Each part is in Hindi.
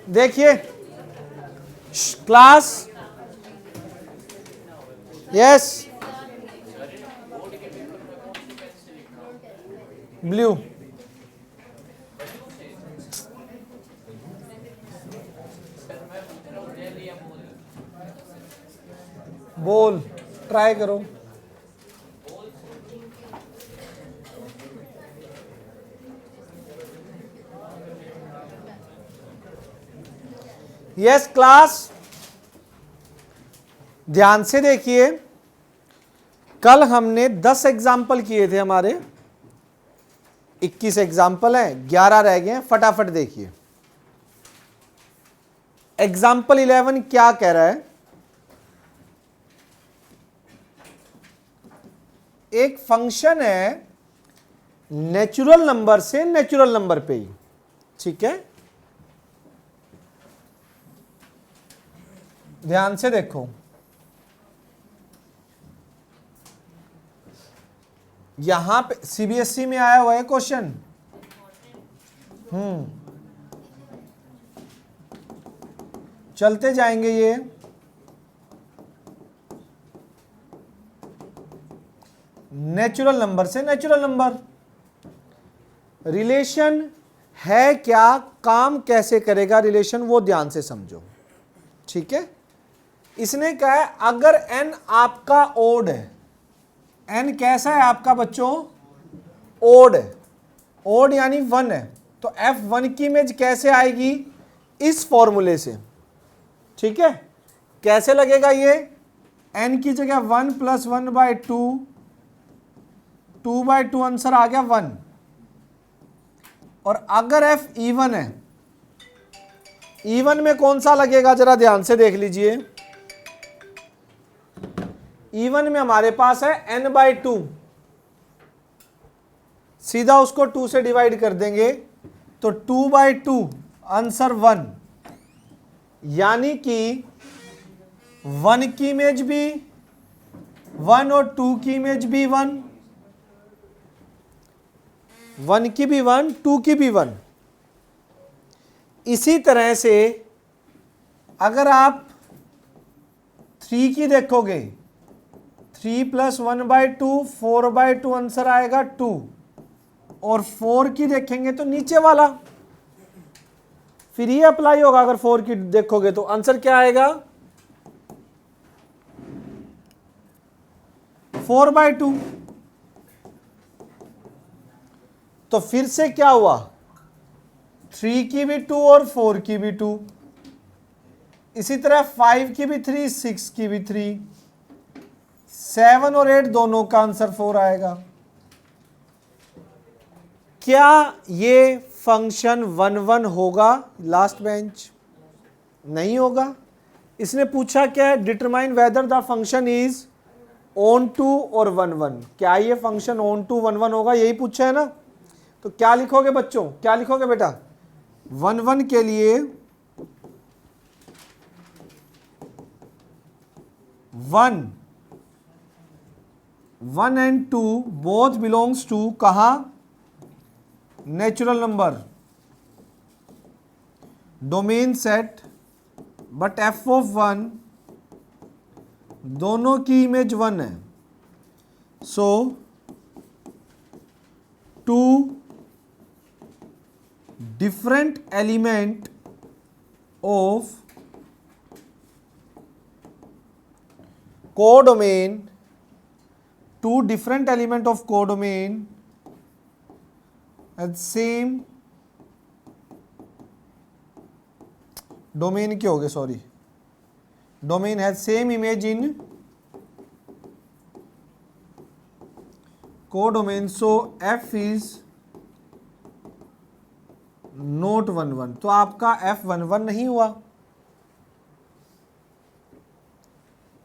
देखिए क्लास, यस ब्लू, बोल ट्राई करो। यस क्लास, ध्यान से देखिए, कल हमने 10 एग्जाम्पल किए थे, हमारे 21 एग्जाम्पल हैं, 11 रह गए हैं। फटाफट देखिए एग्जाम्पल 11 क्या कह रहा है। एक फंक्शन है नेचुरल नंबर से नेचुरल नंबर पे ही, ठीक है। ध्यान से देखो, यहां पे सीबीएसई में आया हुआ है क्वेश्चन। चलते जाएंगे ये, नेचुरल नंबर से नेचुरल नंबर रिलेशन है क्या, काम कैसे करेगा रिलेशन, वो ध्यान से समझो, ठीक है। इसने कहा है अगर n आपका ओड है, n कैसा है आपका बच्चों, ओड है, ओड यानी 1 है, तो f1 की इमेज कैसे आएगी, इस फॉर्मूले से, ठीक है। कैसे लगेगा ये, n की जगह 1 + 1/2, 2/2 आंसर आ गया 1। और अगर f इवन है, इवन में कौन सा लगेगा जरा ध्यान से देख लीजिए। इवन में हमारे पास है n/2, सीधा उसको 2 से डिवाइड कर देंगे तो 2/2 आंसर 1, यानी कि 1 की इमेज भी 1 और 2 की इमेज भी 1, 1 की भी 1, 2 की भी 1। इसी तरह से अगर आप 3 की देखोगे, 3 + 1/2, 4/2 आंसर आएगा 2। और 4 की देखेंगे तो नीचे वाला, फिर ये अप्लाई होगा। अगर 4 की देखोगे तो आंसर क्या आएगा, 4/2। तो फिर से क्या हुआ, 3 की भी 2 और 4 की भी 2, इसी तरह 5 की भी 3, 6 की भी 3, 7 और 8 दोनों का आंसर 4 आएगा। क्या ये फंक्शन 1 1 होगा लास्ट बेंच, नहीं होगा। इसने पूछा क्या है, determine whether the function is onto और 1 1, क्या ये फंक्शन ऑन टू 1 1 होगा, यही पूछा है ना। तो क्या लिखोगे बच्चों, क्या लिखोगे बेटा, 1 1 के लिए 1 and 2 both belongs to कहा, natural number, domain set, but f(1) दोनों की इमेज 1 है। सो 2 different element of codomain, 2 different element of codomain at same domain क्या हो गया, sorry, domain has same image in codomain, so f is not 1 1, तो आपका f 1 1 नहीं हुआ,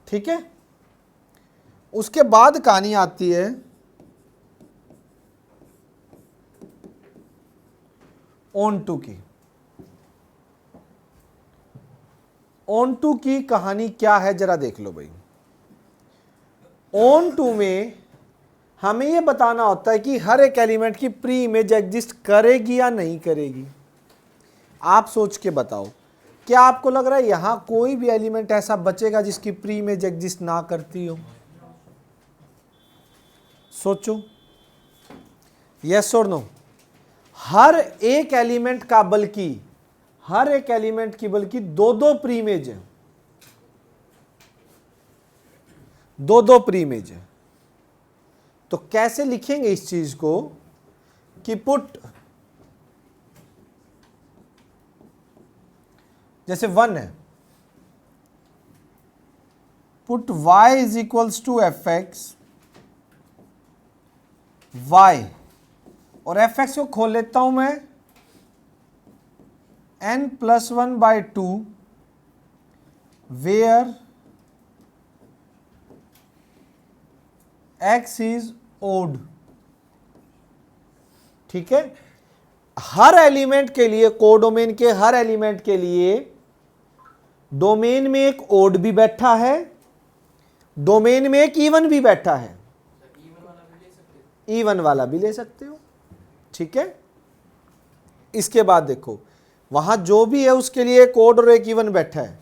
ठीक है। उसके बाद कहानी आती है ऑन टू की। ऑन टू की कहानी क्या है जरा देख लो भाई। ऑन टू में हमें यह बताना होता है कि हर एक एलिमेंट की प्री इमेज एग्जिस्ट करेगी या नहीं करेगी। आप सोच के बताओ, क्या आपको लग रहा है यहां कोई भी एलिमेंट ऐसा बचेगा जिसकी प्री इमेज एग्जिस्ट ना करती हो? सोचो, यस और नो? हर एक एलिमेंट का बल्कि हर एक एलिमेंट की बल्कि दो दो प्री इमेज है, दो दो प्री इमेज है। तो कैसे लिखेंगे इस चीज को कि पुट, जैसे 1 है, put y is equals to F X, y, और एफ एक्स को खोल लेता हूं मैं n+1/2 where x is odd. ठीक है, हर एलिमेंट के लिए, कोडोमेन के हर एलिमेंट के लिए डोमेन में एक ओड भी बैठा है, डोमेन में एक इवन भी बैठा है। इवन वाला भी ले सकते हो। ठीक है, इसके बाद देखो वहां जो भी है उसके लिए एक ओड और एक इवन बैठा है,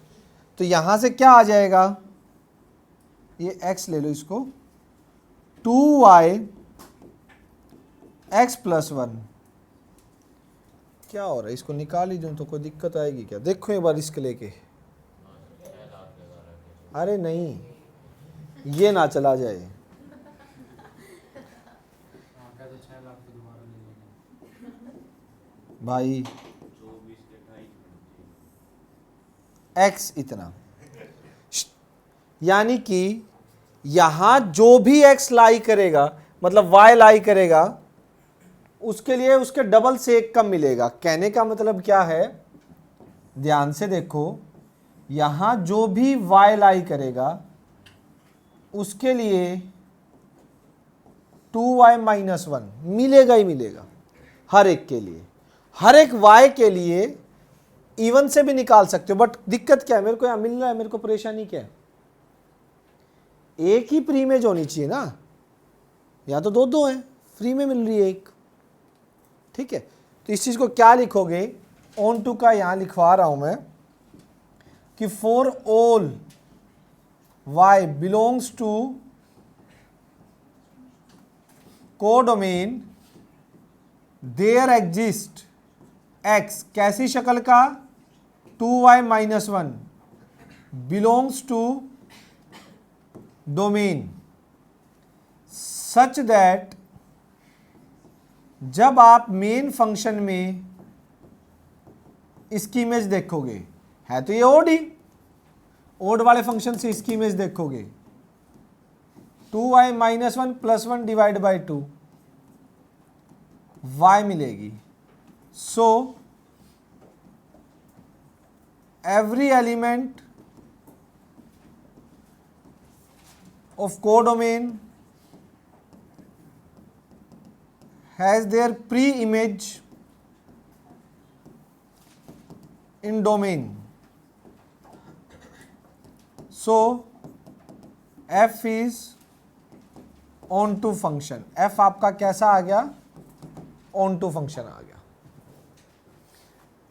तो यहां से क्या आ जाएगा, ये x ले लो इसको, 2y x+1। क्या हो रहा है, इसको निकाल ही दूं तो कोई दिक्कत आएगी क्या? देखो एक बार इसके लेके, अरे नहीं ये ना चला जाए। भाई x इतना, यानी कि यहां जो भी x लाई करेगा, मतलब y लाई करेगा, उसके लिए उसके डबल से एक कम मिलेगा। कहने का मतलब क्या है, ध्यान से देखो, यहां जो भी y लाई करेगा उसके लिए 2y-1 मिलेगा ही मिलेगा हर एक के लिए। हर एक y के लिए इवन से भी निकाल सकते हो, बट दिक्कत क्या है, मेरे को यहां मिल रहा है, मेरे को परेशानी क्या है, एक ही प्री इमेज होनी चाहिए ना, यहां तो दो दो है, फ्री में मिल रही है एक। ठीक है, तो इस चीज को क्या लिखोगे, ऑन टू का यहां लिखवा रहा हूं मैं कि for all y belongs to codomain there exist x, कैसी शक्ल का, 2y-1 belongs to domain such that जब आप मेन फंक्शन में इसकी इमेज देखोगे, है तो ये ओड ही, ओड वाले फंक्शन से इसकी इमेज देखोगे, 2y-1 + 1 डिवाइड बाई 2 y मिलेगी। सो every element of codomain has their pre-image in domain. So f is onto function। f आपका कैसा आ गया, onto function आ गया।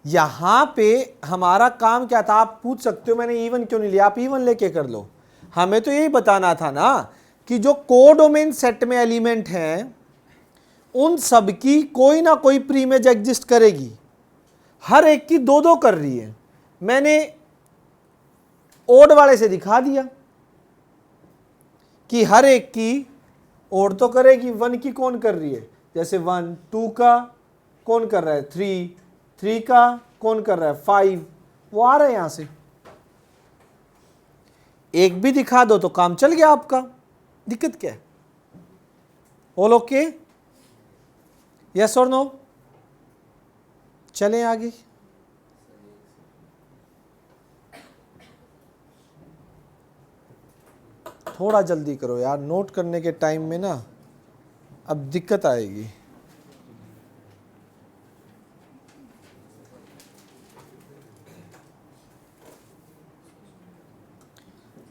यहां पे हमारा काम क्या था, आप पूछ सकते हो मैंने इवन क्यों नहीं लिया, आप इवन लेके कर लो। हमें तो यही बताना था ना कि जो कोडोमेन सेट में एलिमेंट हैं उन सब की कोई ना कोई प्री इमेज एग्जिस्ट करेगी, हर एक की दो दो कर रही है। मैंने ओड वाले से दिखा दिया कि हर एक की ओड तो करेगी, 1 की कौन कर रही है, जैसे 1, 2 का कौन कर रहा है, 3 का कौन कर रहा है, 5, वो आ रहा है यहां से। एक भी दिखा दो तो काम चल गया आपका, दिक्कत क्या है? ऑल ओके, यस और नो? चलें आगे। थोड़ा जल्दी करो यार, नोट करने के टाइम में ना अब दिक्कत आएगी।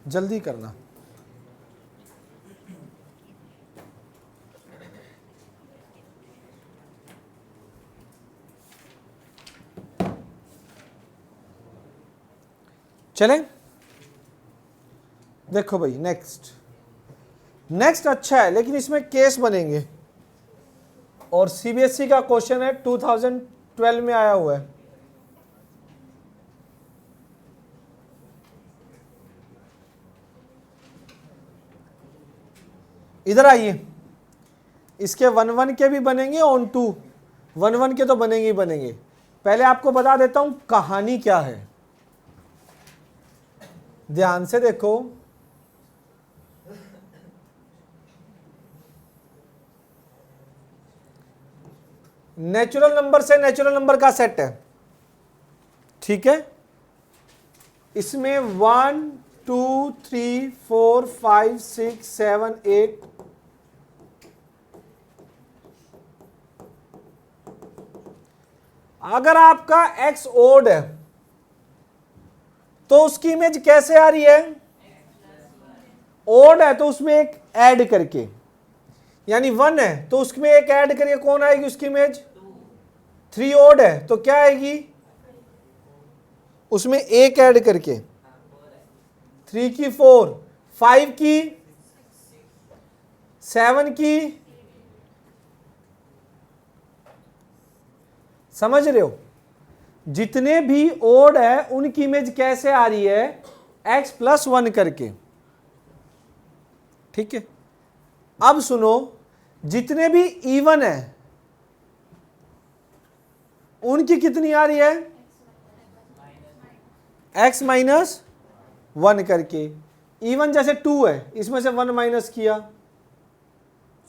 जल्दी करना। चलें, देखो भाई नेक्स्ट अच्छा है लेकिन इसमें केस बनेंगे और सीबीएसई का क्वेश्चन है 2012 में आया हुआ है। इधर आइए, इसके 1-1 के भी बनेंगे, ऑन टू 1-1 के तो बनेंगे ही बनेंगे। पहले आपको बता देता हूं कहानी क्या है, ध्यान से देखो। नेचुरल नंबर से नेचुरल नंबर का सेट है, ठीक है। इसमें 1 2 3 4 5 6 7 8 अगर आपका x ओड है तो उसकी इमेज कैसे आ रही है? ओड है तो उसमें एक ऐड करके, यानी 1 है तो उसमें एक ऐड करके कौन आएगी उसकी इमेज? 3 ओड है तो क्या आएगी उसमें एक ऐड करके? 3 की 4, 5 की 7 की, समझ रहे हो? जितने भी ओड है उनकी इमेज कैसे आ रही है? x+1 करके, ठीक है। अब सुनो, जितने भी इवन है उनकी कितनी आ रही है? x-1 करके। इवन जैसे 2 है, इसमें से 1 माइनस किया,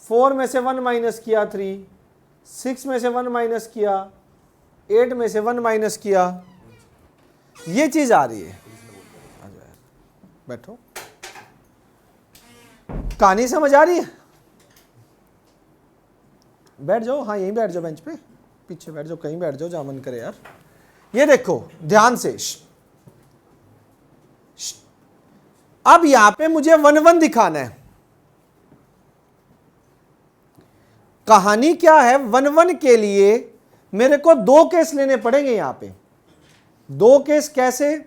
4 में से 1 माइनस किया, 3, 6 में से 1 माइनस किया, 8 में से 1 माइनस किया, ये चीज आ रही है। बैठो, कहानी समझ आ रही है? बैठ जाओ, हाँ यहीं बैठ जाओ, बेंच पे पीछे बैठ जाओ, कहीं बैठ जाओ जहां मन करे यार। ये देखो ध्यान से, अब यहां पे मुझे 1-1 दिखाना है। कहानी क्या है? 1-1 के लिए मेरे को 2 केस लेने पड़ेंगे। यहां पे 2 केस कैसे?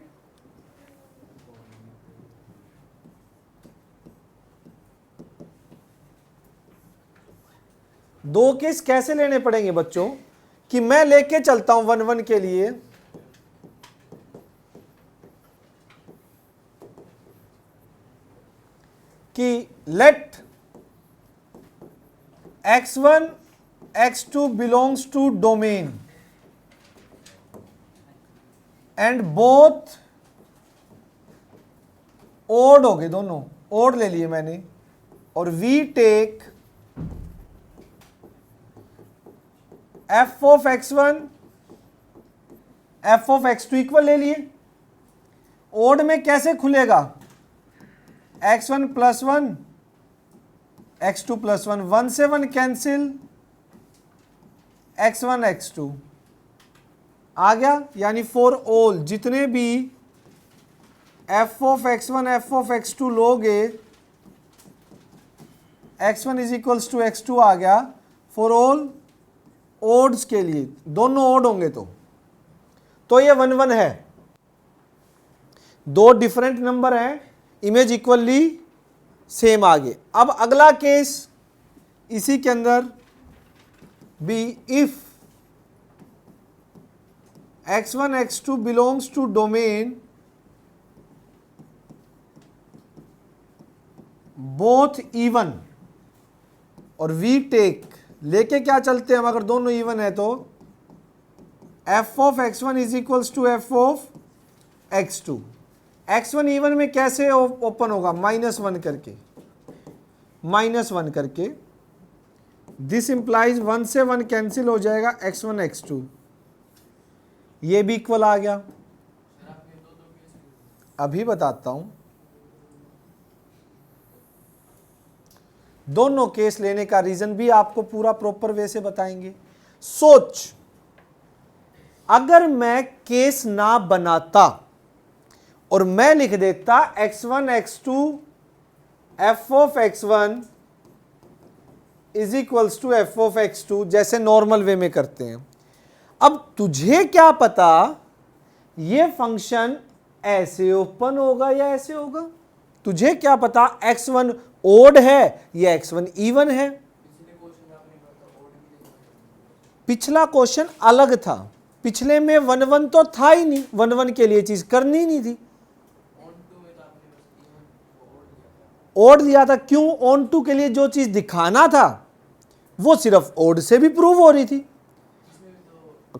दो केस कैसे लेने पड़ेंगे बच्चों कि मैं लेके चलता हूं 1-1 के लिए कि let x1 x2 belongs to domain and both odd हो गए, दोनों ओड ले लिए मैंने, और we take f of x1 f of x2 equal ले लिए। ओड में कैसे खुलेगा? x1 प्लस 1 x2 प्लस 1, 1 से 1 कैंसिल, x1 x2 आ गया। यानी फॉर ऑल जितने भी f of x1 f of x2 लोगे, x1 is equals to x2 आ गया फॉर ऑल ओड्स के लिए, दोनों ओड होंगे तो ये 1-1 है। 2 डिफरेंट नंबर हैं, इमेज इक्वली सेम आ गए। अब अगला केस इसी के अंदर भी, if x1 x2 belongs to domain both even, और वी टेक लेके क्या चलते हैं हम, अगर दोनों इवन है तो f of x1 is equals to f of x2। x1 even में कैसे ओपन होगा? -1 करके, -1 करके। दिस इंप्लाइज 1 से 1 कैंसिल हो जाएगा, x1 x2 ये भी इक्वल आ गया। अभी बताता हूं, दोनों केस लेने का रीजन भी आपको पूरा प्रॉपर वे से बताएंगे। सोच, अगर मैं केस ना बनाता और मैं लिख देता x1 x2 f of x1 is equals to f of x2 जैसे नॉर्मल वे में करते हैं। अब तुझे क्या पता ये फंक्शन ऐसे ओपन होगा या ऐसे होगा? तुझे क्या पता x1 ओड है या x1 इवन है? पिछला क्वेश्चन अलग था, पिछले में 1 1 तो था ही नहीं, 1 1 के लिए चीज करनी नहीं थी। ओड दिया था, क्यों? ऑन टू के लिए जो चीज दिखाना था वो सिर्फ ओड से भी प्रूव हो रही थी।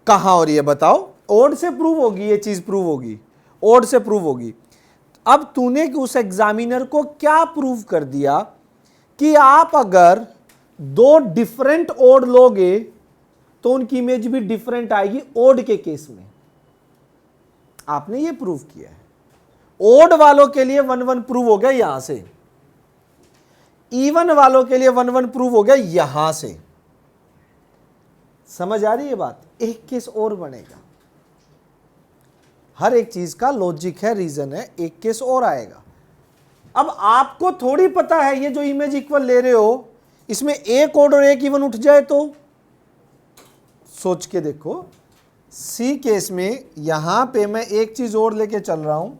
कहां हो रही है बताओ? ओड से प्रूव होगी, ये चीज प्रूव होगी, ओड से प्रूव होगी। अब तूने उस एग्जामिनर को क्या प्रूव कर दिया कि आप अगर दो डिफरेंट ओड लोगे तो उनकी इमेज भी डिफरेंट आएगी ओड के केस में। आपने ये प्रूव किया है। ओड वालों के लिए 1 1 प्रूव हो गया यहां से, इवन वालों के लिए 1 1 प्रूव हो गया यहां से। समझ आ रही है बात? एक केस और बनेगा, हर एक चीज का लॉजिक है, रीजन है, एक केस और आएगा। अब आपको थोड़ी पता है ये जो इमेज इक्वल ले रहे हो इसमें एक ओड और एक इवन उठ जाए तो? सोच के देखो, सी केस में यहां पे मैं एक चीज और लेके चल रहा हूं,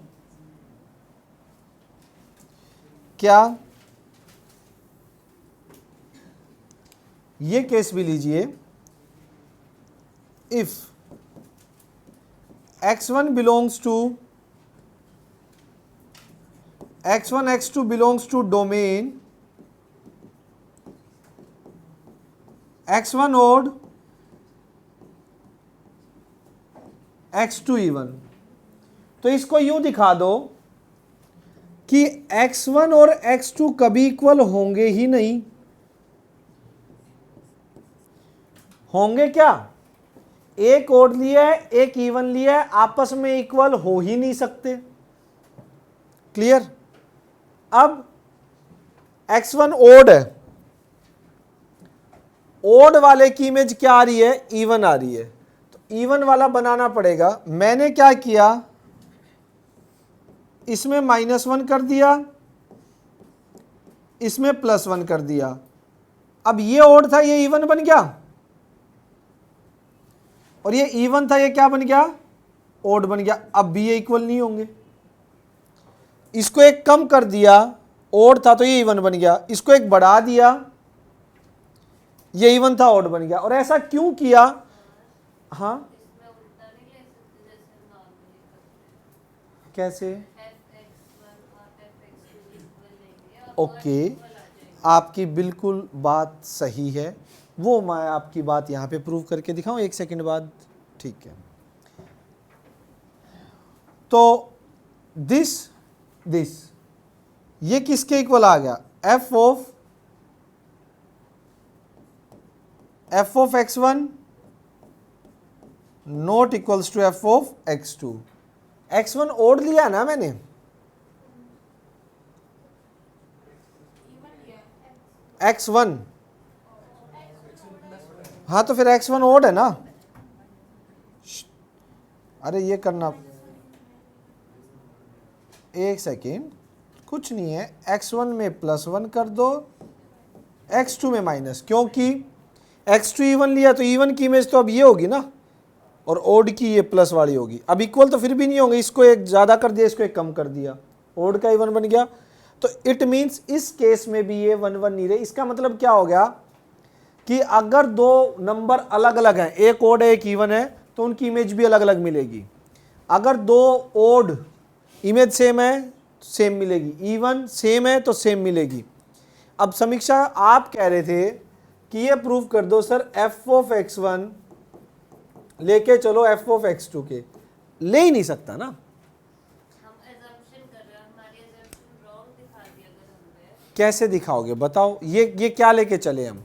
क्या? ये केस भी लीजिए, if x1 belongs to x1 x2 belongs to domain x1 odd x2 even, तो इसको यूं दिखा दो कि x1 और x2 कभी इक्वल होंगे ही नहीं। होंगे क्या? एक ओड लिया है, एक इवन लिया है, आपस में इक्वल हो ही नहीं सकते। क्लियर? अब x1 ओड है, ओड वाले की इमेज क्या आ रही है? इवन आ रही है, तो इवन वाला बनाना पड़ेगा। मैंने क्या किया, इसमें -1 कर दिया, इसमें +1 कर दिया। अब ये ओड था, ये इवन बन गया, और ये इवन था, ये क्या बन गया? ओड बन गया। अब भी ये इक्वल नहीं होंगे। इसको एक कम कर दिया, ओड था तो ये इवन बन गया, इसको एक बढ़ा दिया, ये इवन था, ओड बन गया। और ऐसा क्यों किया? हाँ, कैसे? ओके, आपकी बिल्कुल बात सही है, वो मैं आपकी बात यहां पे प्रूव करके दिखाऊं 1 सेकंड बाद? ठीक है। तो दिस ये किसके इक्वल आ गया? f of x1 not equals to f of x2। x1 odd लिया ना मैंने, x1, हाँ तो फिर x1 ओड है ना। अरे ये करना, एक सेकेंड, कुछ नहीं है, x1 में +1 कर दो, x2 में माइनस, क्योंकि x2 इवन लिया तो इवन की इमेज तो अब ये होगी ना, और ओड की ये प्लस वाली होगी। अब इक्वल तो फिर भी नहीं होंगे, इसको एक ज़्यादा कर दिया, इसको एक कम कर दिया, ओड का इवन बन गया। तो इट मीन्स इस केस में भी ये 1 1 नहीं रहे। इसका मतलब क्या हो गया कि अगर दो नंबर अलग अलग हैं, एक ओड है एक इवन है, तो उनकी इमेज भी अलग अलग मिलेगी। अगर दो ओड इमेज सेम है सेम मिलेगी, इवन सेम है तो सेम मिलेगी। अब समीक्षा आप कह रहे थे कि ये प्रूव कर दो सर, f ऑफ x1 लेके चलो f ऑफ x2 के, ले ही नहीं सकता ना। कैसे दिखाओगे बताओ? ये क्या लेके चले हम?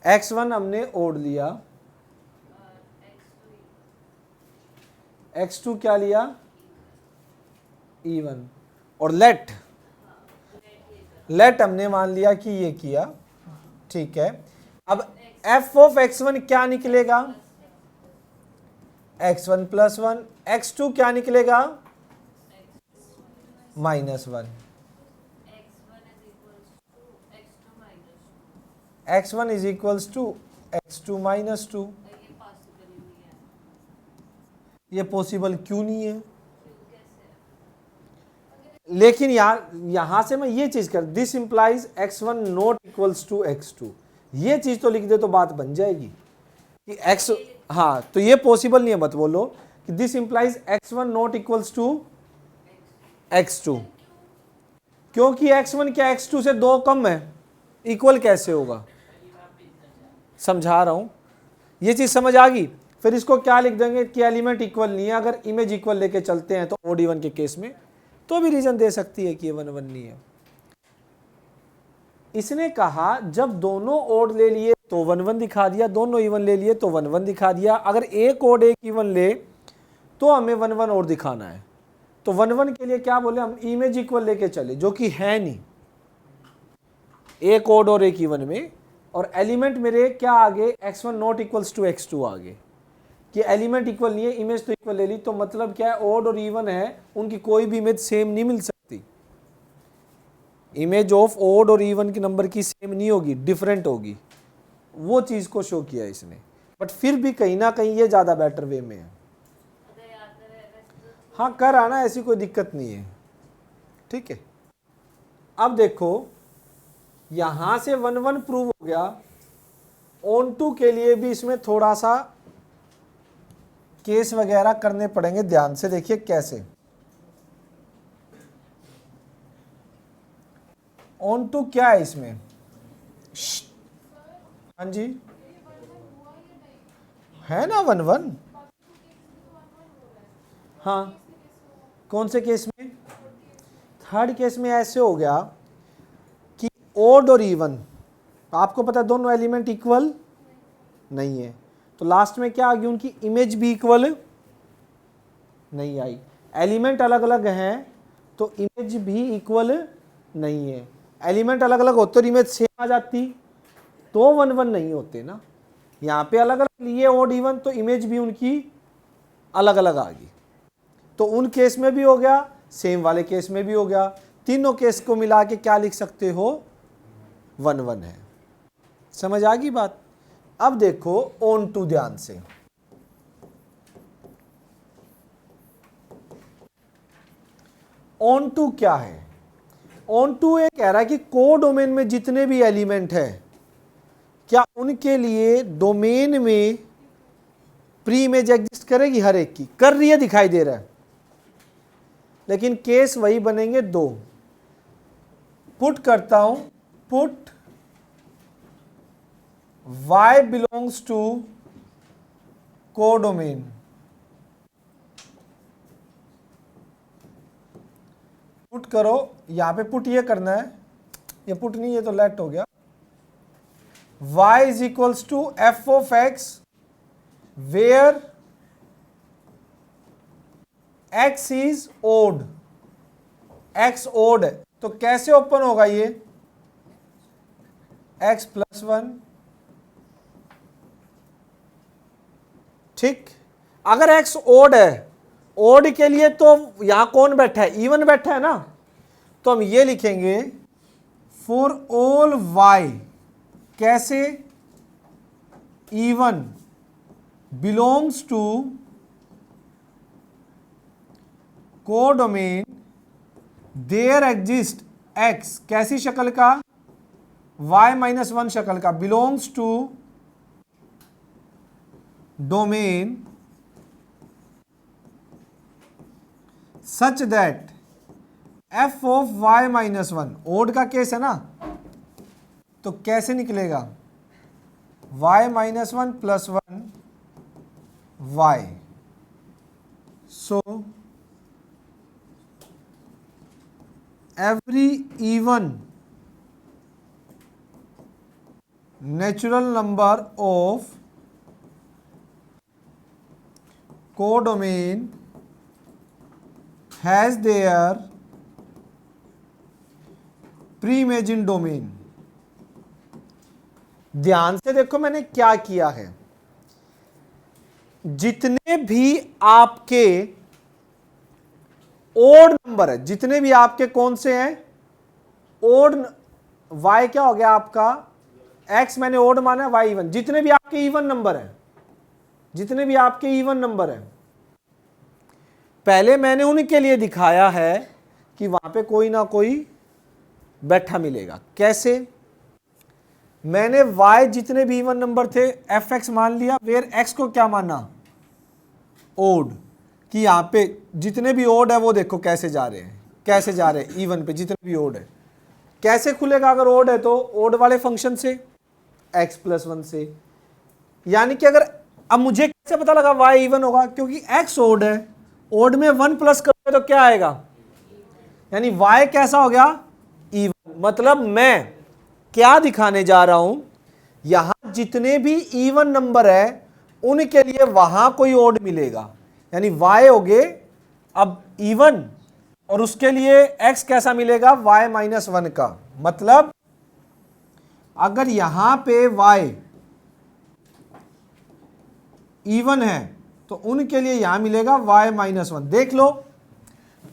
x1 हमने ओड लिया, x2 क्या लिया? इवन, और लेट हमने मान लिया कि ये किया, ठीक है। अब f ऑफ x1 क्या निकलेगा? x1 +1, x2 क्या निकलेगा? -1, x1 is equals to x2 -2। ये पॉसिबल क्यों नहीं है? लेकिन यार यहां से मैं ये चीज कर, this implies x1 not equals to x2, ये चीज तो लिख दे तो बात बन जाएगी कि x, हाँ तो ये पॉसिबल नहीं है, मत बोलो कि this implies x1 not equals to x2, क्योंकि x1 क्या x2 से 2 कम है, इक्वल कैसे होगा? समझा रहा हूं, ये चीज समझ आ गई। फिर इसको क्या लिख देंगे कि एलिमेंट इक्वल नहीं है, अगर इमेज इक्वल लेके चलते हैं तो ओड इवन के केस में तो भी रीजन दे सकती है कि ये 1 1 नहीं है। इसने कहा जब दोनों ओड ले लिए तो 1 1 दिखा दिया, दोनों इवन ले लिए तो 1 1 दिखा दिया, अगर एक ओड एक इवन ले तो हमें 1 1 और दिखाना है। तो 1 1 के लिए क्या बोले हम, इमेज इक्वल लेके चले, जो कि है नहीं, एक ओड और एक इवन में, और एलिमेंट मेरे क्या आगे x1 not equals to x2 आगे, कि एलिमेंट इक्वल नहीं है, इमेज तो इक्वल ले ली, तो मतलब क्या है, ओड और इवन है, उनकी कोई भी इमेज सेम नहीं मिल सकती, इमेज ऑफ ओड और इवन के नंबर की सेम नहीं होगी, डिफरेंट होगी, वो चीज को शो किया इसने। बट फिर भी कहीं ना कहीं ये ज्यादा बेटर वे में है। हाँ कर आना, ऐसी कोई दिक्कत नहीं है, ठीक है। अब देखो यहां से 1 1 प्रूव हो गया, ऑन टू के लिए भी इसमें थोड़ा सा केस वगैरह करने पड़ेंगे, ध्यान से देखिए कैसे। ऑन टू क्या है इसमें, हाँ जी है ना 1 1, हाँ कौन से केस में, थर्ड केस में ऐसे हो गया कि ओड और इवन, आपको पता है दोनों एलिमेंट इक्वल नहीं है, तो लास्ट में क्या आ गई, उनकी इमेज भी इक्वल नहीं आई, एलिमेंट अलग अलग हैं तो इमेज भी इक्वल नहीं है, एलिमेंट अलग अलग होते और इमेज सेम आ जाती तो 1 1 नहीं होते ना, यहाँ पे अलग अलग लिए ओड इवन तो इमेज भी उनकी अलग अलग आ गई, तो उन केस में भी हो गया, सेम वाले केस में भी हो गया, तीनों केस को मिला के क्या लिख सकते हो, 1 1 है। समझ आ गई बात? अब देखो ऑन टू ध्यान से, ऑन टू क्या है, ऑन टू ये कह रहा है कि कोडोमेन में जितने भी एलिमेंट है क्या उनके लिए डोमेन में प्री इमेज एग्जिस्ट करेगी, हर एक की कर रही है, दिखाई दे रहा है, लेकिन केस वही बनेंगे दो। पुट करता हूं, put y belongs to codomain, put करो, यहां पे पुट ये करना है, ये पुट नहीं, ये तो लेट हो गया, y is equals to f of x where x is odd, x odd है तो कैसे ओपन होगा ये, x प्लस 1, ठीक। अगर x ओड है, ओड के लिए तो यहां कौन बैठा है, इवन बैठा है ना, तो हम ये लिखेंगे फॉर ऑल y, कैसे, even belongs to codomain there exist x, कैसी शक्ल का, y माइनस 1 शक्ल का, belongs to domain such that f of y minus 1, odd का केस है ना, तो कैसे निकलेगा, y minus 1 plus 1 y, so every even natural number of codomain has their pre-image in domain। ध्यान से देखो मैंने क्या किया है, जितने भी आपके ओड नंबर है, जितने भी आपके कौन से हैं ओड, y क्या हो गया आपका, x मैंने ओड माना है, y इवन, जितने भी आपके इवन नंबर है, जितने भी आपके इवन नंबर है पहले मैंने उनके लिए दिखाया है कि वहां पे कोई ना कोई बैठा मिलेगा। कैसे? मैंने y जितने भी इवन नंबर थे एफ एक्स मान लिया, वेयर x को क्या माना? ओड। कि यहां पे जितने भी ओड है वो देखो कैसे जा रहे हैं, कैसे जा रहे हैं इवन पे, जितने भी ओड है। कैसे खुलेगा अगर ओड है तो? ओड वाले फंक्शन से, x प्लस 1 से। यानी कि अगर, अब मुझे कैसे पता लगा y इवन होगा? क्योंकि x ओड है, ओड में 1 प्लस करोगे तो क्या आएगा? यानी y कैसा हो गया? इवन। मतलब मैं क्या दिखाने जा रहा हूं, यहां जितने भी इवन नंबर है उनके लिए वहां कोई ओड मिलेगा। यानी y हो गए अब इवन, और उसके लिए x कैसा मिलेगा? y माइनस 1 का। मतलब अगर यहां पे y इवन है तो उनके लिए यहां मिलेगा y माइनस 1। देख लो,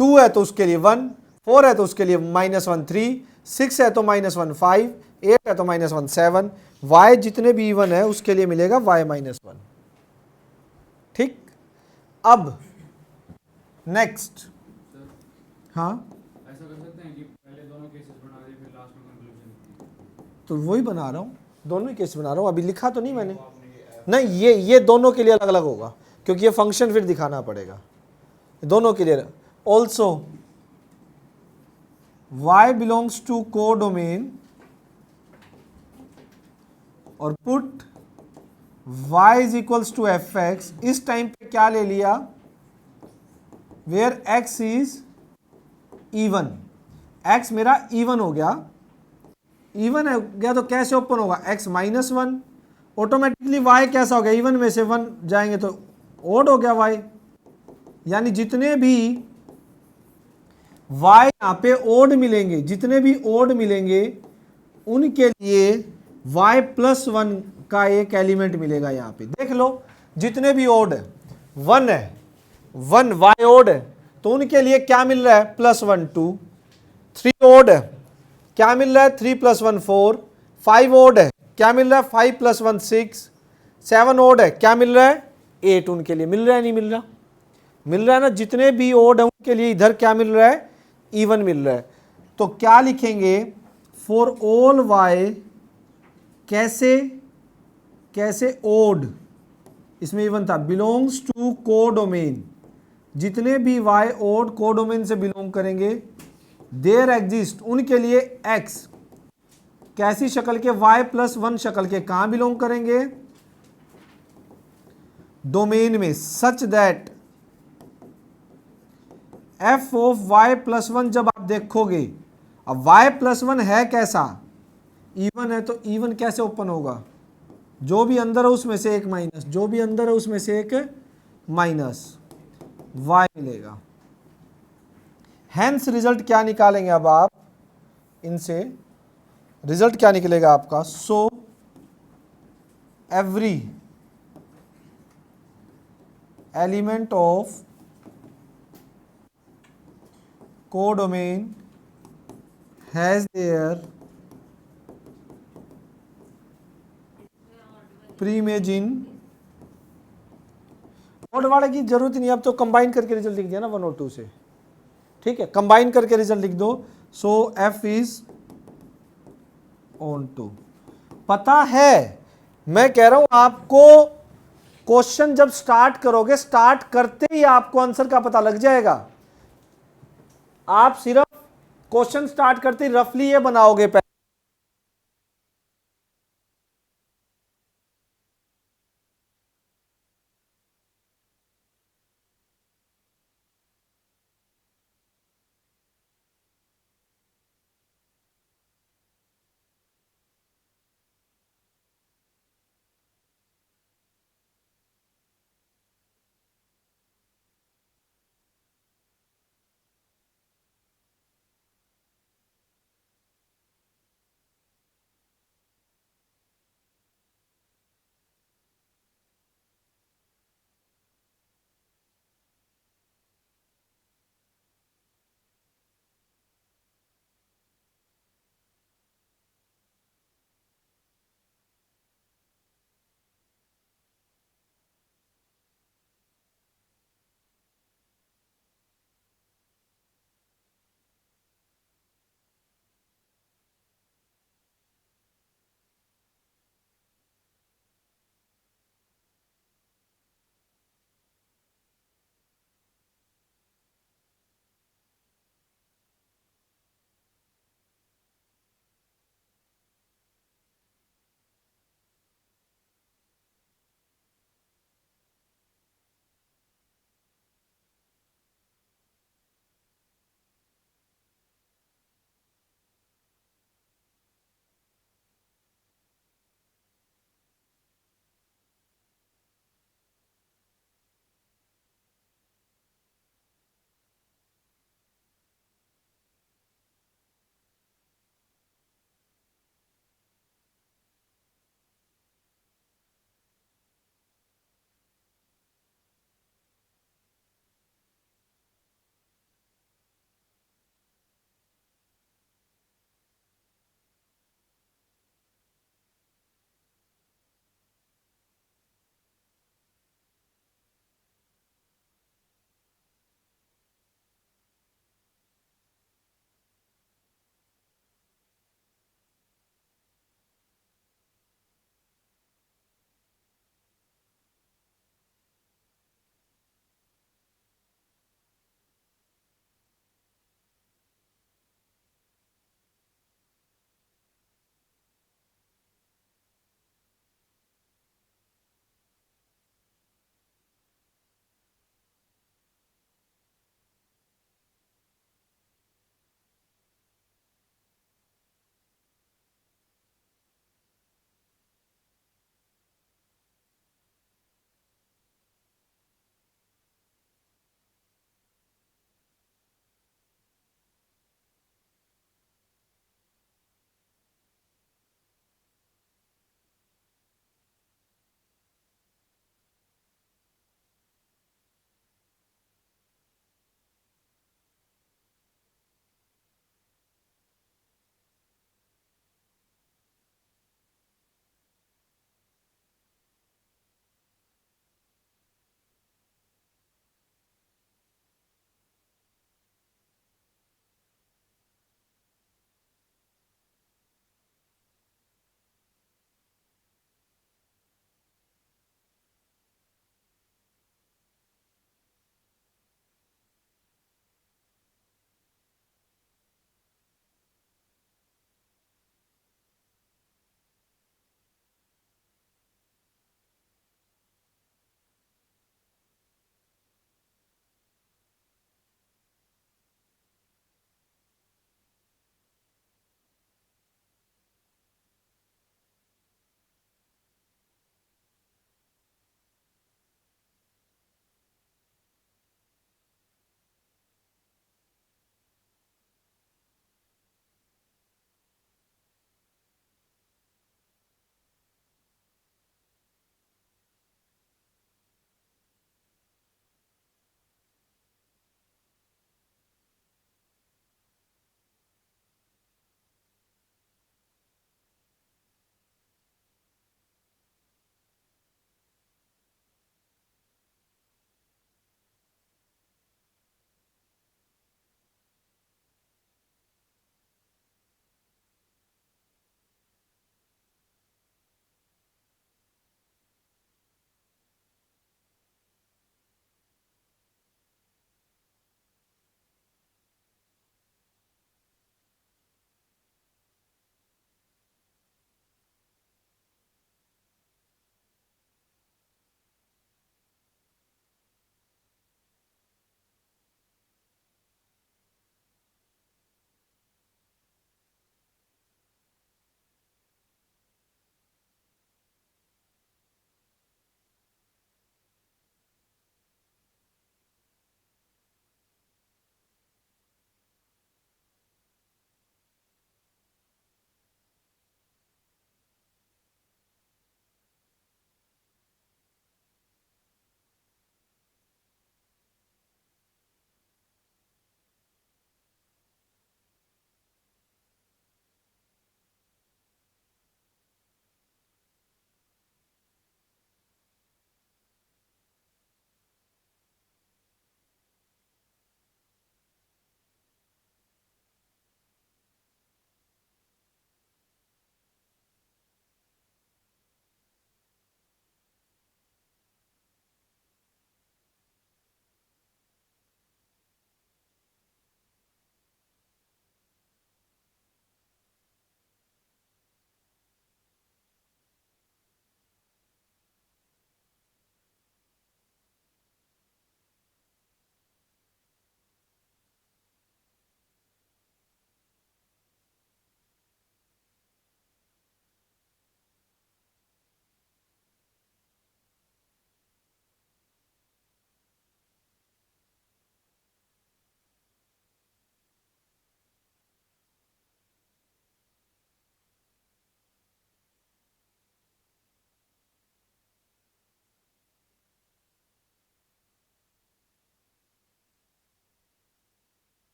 2 है तो उसके लिए 1, 4 है तो उसके लिए माइनस 1 3, 6 है तो माइनस 1 5, 8 है तो माइनस 1 7। y जितने भी इवन है उसके लिए मिलेगा y माइनस 1। ठीक। अब नेक्स्ट, हाँ ऐसा कर सकते हैं कि पहले दोनों केसेस बना दे फिर लास्ट में कंक्लूजन। तो वही बना रहा हूँ, दोनों ही केस बना रहा हूँ, अभी लिखा तो नहीं मैंने। नहीं, ये दोनों के लिए अलग अलग होगा क्योंकि ये फंक्शन फिर दिखाना पड़ेगा दोनों के लिए। Also y belongs to codomain और put y is equals to F x. इस टाइम पे क्या ले लिया? Where x is even. x मेरा इवन हो गया, इवन हो गया तो कैसे ओपन होगा? x minus 1। ऑटोमेटिकली y कैसा हो गया? इवन में से 1 जाएंगे तो ओड हो गया y। यानी जितने भी y यहां पे ओड मिलेंगे, जितने भी ओड मिलेंगे उनके लिए y प्लस 1 का एक एलिमेंट मिलेगा। यहां पे देख लो, जितने भी ओड है, 1 है, 1 y ओड है तो उनके लिए क्या मिल रहा है? प्लस 1 2। 3 ओड है, क्या मिल रहा है? 3 प्लस 1 4। 5 ओड है, क्या मिल रहा है? 5 प्लस 1 6। 7 ओड है, क्या मिल रहा है? 8। उनके लिए मिल रहा है, नहीं मिल रहा? मिल रहा है ना। जितने भी ओड है उनके लिए इधर क्या मिल रहा है? इवन मिल रहा है। तो क्या लिखेंगे? फॉर ऑल y, कैसे कैसे ओड, इसमें इवन था, बिलोंग्स टू कोडोमेन। जितने भी y ओड कोडोमेन से बिलोंग करेंगे, देयर एग्जिस्ट, उनके लिए x कैसी शक्ल के? y प्लस 1 शक्ल के। कहां बिलोंग करेंगे? डोमेन में। सच that f of y plus 1 जब आप देखोगे, अब y प्लस 1 है कैसा? इवन है तो इवन कैसे ओपन होगा? जो भी अंदर है उसमें से एक माइनस, जो भी अंदर है उसमें से एक माइनस, y मिलेगा। हैंस रिजल्ट क्या निकालेंगे अब आप इनसे? रिजल्ट क्या निकलेगा आपका? So every element of codomain has their preimage in. Odd वाले की जरूरत नहीं, अब तो कंबाइन करके रिजल्ट लिख दिया ना 1 और 2 से। ठीक है, कंबाइन करके रिजल्ट लिख दो। सो f इज ऑन टू। पता है, मैं कह रहा हूं आपको क्वेश्चन जब स्टार्ट करोगे, स्टार्ट करते ही आपको आंसर का पता लग जाएगा। आप सिर्फ क्वेश्चन स्टार्ट करते ही रफली ये बनाओगे पहले,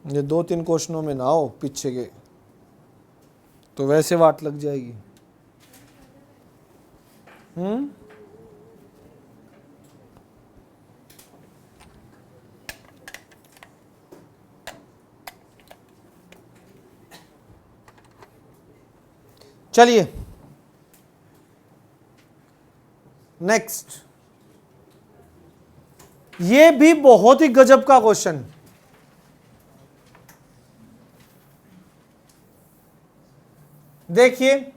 ये 2-3 क्वेश्चनों में ना हो पीछे के, तो वैसे वाट लग जाएगी। चलिए नेक्स्ट, ये भी बहुत ही गजब का क्वेश्चन। देखिए,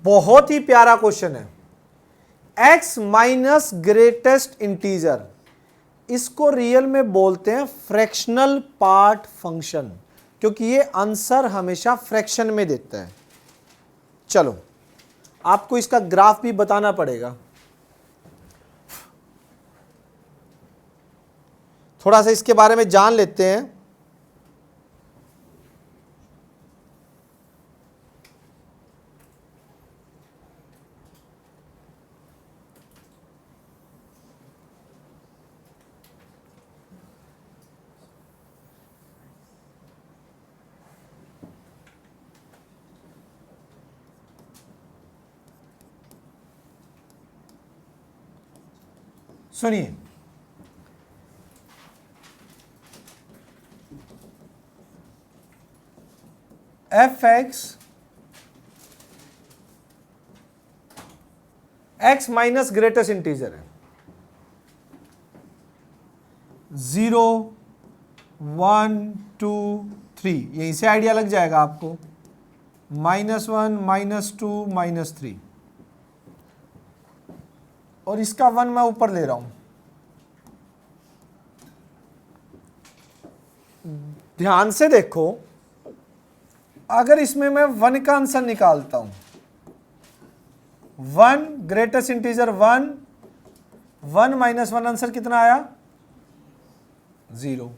बहुत ही प्यारा क्वेश्चन है। x माइनस ग्रेटेस्ट इंटीजर, इसको रियल में बोलते हैं फ्रैक्शनल पार्ट फंक्शन, क्योंकि ये आंसर हमेशा फ्रैक्शन में देता है। चलो आपको इसका ग्राफ भी बताना पड़ेगा, थोड़ा सा इसके बारे में जान लेते हैं। सुनिए, F x minus greatest integer है, 0 1 2 3, यहीं से आइडिया लग जाएगा आपको। -1 -2 -3, और इसका 1 मैं ऊपर ले रहा हूं। ध्यान से देखो, अगर इसमें मैं 1 का आंसर निकालता हूं, 1 ग्रेटेस्ट इंटीजर 1, 1 - 1 आंसर कितना आया? 0।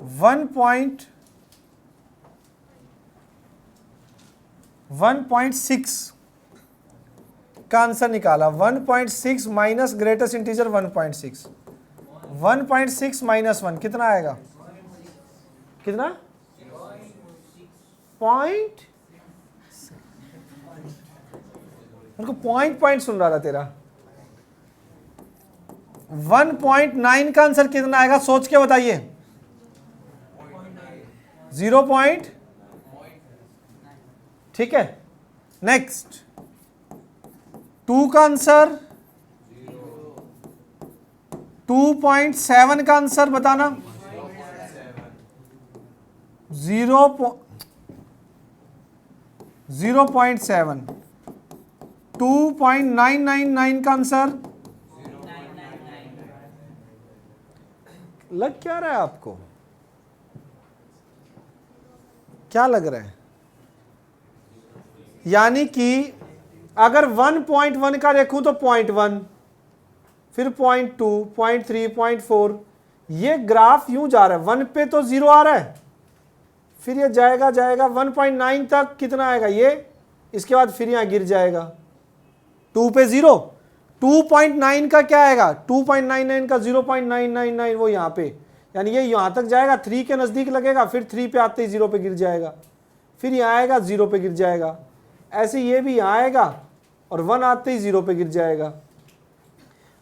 1.6 का आंसर निकाला, 1.6 माइनस ग्रेटेस्ट इंटीजर 1.6, 1.6 माइनस 1 कितना आएगा? कितना? पॉइंट, उनको पॉइंट सुन रहा था तेरा। 1.9 का आंसर कितना आएगा? सोच के बताइए। 0 पॉइंट, ठीक है। नेक्स्ट, 2 का आंसर, 2.7 का आंसर बताना। 0.7, 2.999 का आंसर। लग क्या रहा है आपको? क्या लग रहा है? यानी कि अगर 1.1 का देखूं तो 0.1, फिर 0.2, 0.3, 0.4, ये ग्राफ यूं जा रहा है। 1 पे तो 0 आ रहा है, फिर ये जाएगा 1.9 तक, कितना आएगा ये, इसके बाद फिर यहां गिर जाएगा 2 पे 0। 2.9 का क्या आएगा? 2.99 का 0.999 वो यहां पे, यानी ये यहां तक जाएगा, 3 के नजदीक लगेगा, फिर 3 पे आते ही 0 पे गिर जाएगा, फिर यहां आएगा 0 पे गिर जाएगा। ऐसे ये भी यहां आएगा और 1 आते ही 0 पे गिर जाएगा।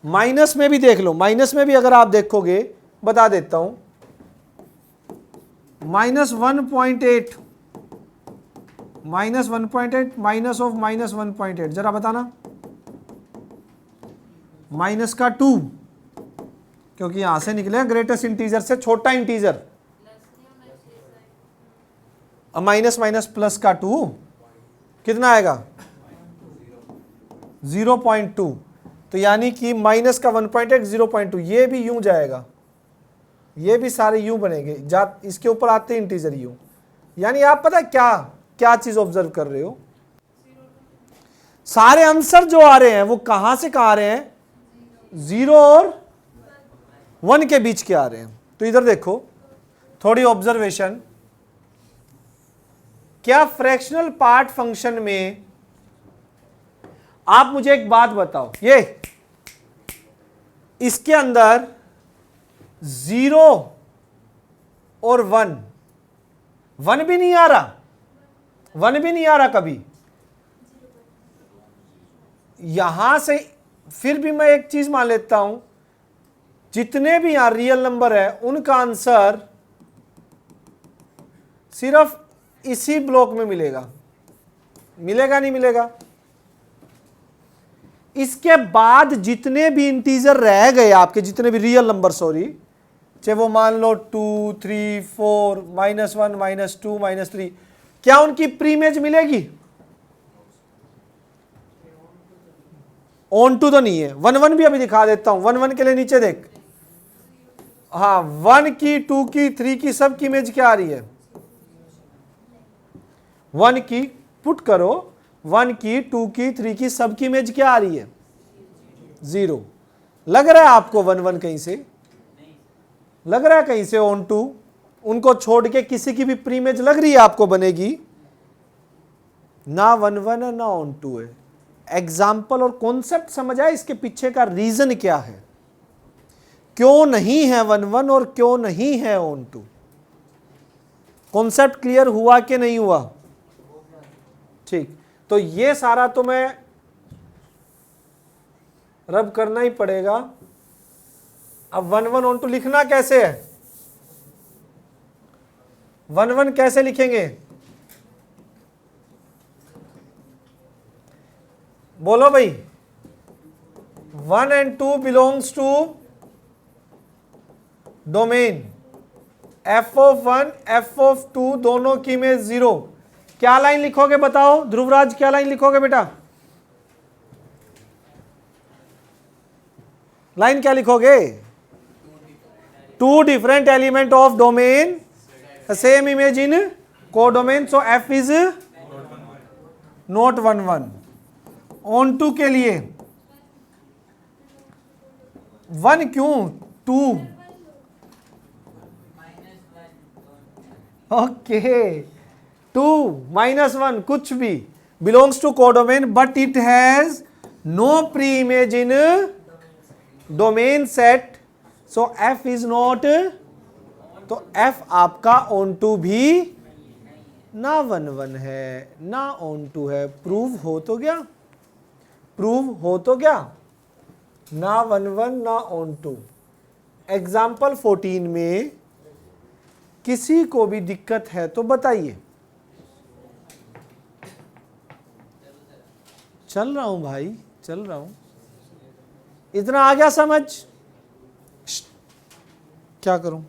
माइनस में भी देख लो, माइनस में भी अगर आप देखोगे, बता देता हूं, -1.8, -1.8 माइनस ऑफ -1.8, जरा बताना। माइनस का 2, क्योंकि यहां से निकलेगा ग्रेटेस्ट इंटीजर से छोटा इंटीजर, माइनस माइनस प्लस का 2 कितना आएगा? 0.2। तो यानी कि माइनस का 1.8, 0.2, ये भी यूं जाएगा, ये भी सारे यूं बनेंगे, इसके ऊपर आते हैं इंटीजर यूं। यानी आप पता है क्या क्या चीज ऑब्जर्व कर रहे हो? सारे आंसर जो आ रहे हैं वो कहां से कहां आ रहे हैं? 0 और 1 के बीच के आ रहे हैं। तो इधर देखो, थोड़ी ऑब्जर्वेशन, क्या फ्रैक्शनल पार्ट फंक्शन में आप मुझे एक बात बताओ, ये इसके अंदर 0 और 1 भी नहीं आ रहा, 1 भी नहीं आ रहा कभी। यहां से फिर भी मैं एक चीज मान लेता हूं, जितने भी यहां रियल नंबर है उनका आंसर सिर्फ इसी ब्लॉक में मिलेगा, मिलेगा नहीं मिलेगा? इसके बाद जितने भी इंटीजर रह गए आपके, जितने भी रियल नंबर, सॉरी, चाहे वो मान लो 2, 3, 4, -1, -2, -3, क्या उनकी प्री इमेज मिलेगी? ऑन टू तो नहीं है। 1 1 भी अभी दिखा देता हूं। 1 1 के लिए नीचे देख, हाँ 1 की, 2 की, 3 की, सब की इमेज क्या आ रही है? 1 की पुट करो, 1 की, 2 की, 3 की, सब की इमेज क्या आ रही है? 0। लग रहा है आपको 1 1 कहीं से? लग रहा है कहीं से ऑन टू? उनको छोड़ के किसी की भी प्री इमेज लग रही है आपको बनेगी? ना 1 1 है ना ऑन टू है। एग्जाम्पल और कॉन्सेप्ट समझ आए? इसके पीछे का रीजन क्या है, क्यों नहीं है 1 1 और क्यों नहीं है ऑन टू? कॉन्सेप्ट क्लियर हुआ कि नहीं हुआ? ठीक, तो ये सारा तो मैं रब करना ही पड़ेगा। अब 1 1 ऑन टू लिखना कैसे है? 1 1 कैसे लिखेंगे? बोलो भाई। 1 and 2 बिलोंग्स टू डोमेन f of 1, f of 2, दोनों की इमेज 0। क्या लाइन लिखोगे बताओ ध्रुवराज, क्या लाइन लिखोगे बेटा? लाइन क्या लिखोगे? 2 different element of domain, same image in codomain, so f is not 1 1। Onto के लिए 1 क्यों? 2, ओके, 2 -1 कुछ भी belongs to codomain, but it has no pre image in domain set, so f is not, तो f आपका ऑन टू भी ना 1 1 है ना ऑन टू है। प्रूव हो तो गया, प्रूव हो तो गया, ना 1 1 ना ऑन टू। एग्जाम्पल 14 में किसी को भी दिक्कत है तो बताइए। चल रहा हूं भाई, चल रहा हूं। इतना आ गया समझ? क्या करूं?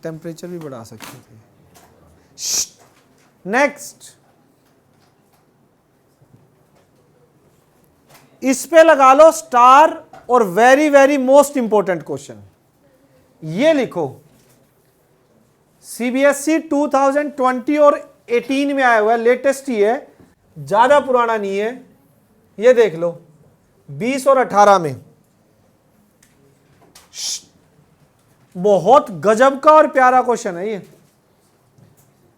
टेम्परेचर भी बढ़ा सकते थे। नेक्स्ट, इस पे लगा लो स्टार और very very most important question ये लिखो। सीबीएसई 2020 और 18 में आया हुआ है, लेटेस्ट ही है, ज्यादा पुराना नहीं है। ये देख लो 20 और 18 में। बहुत गजब का और प्यारा क्वेश्चन है ये,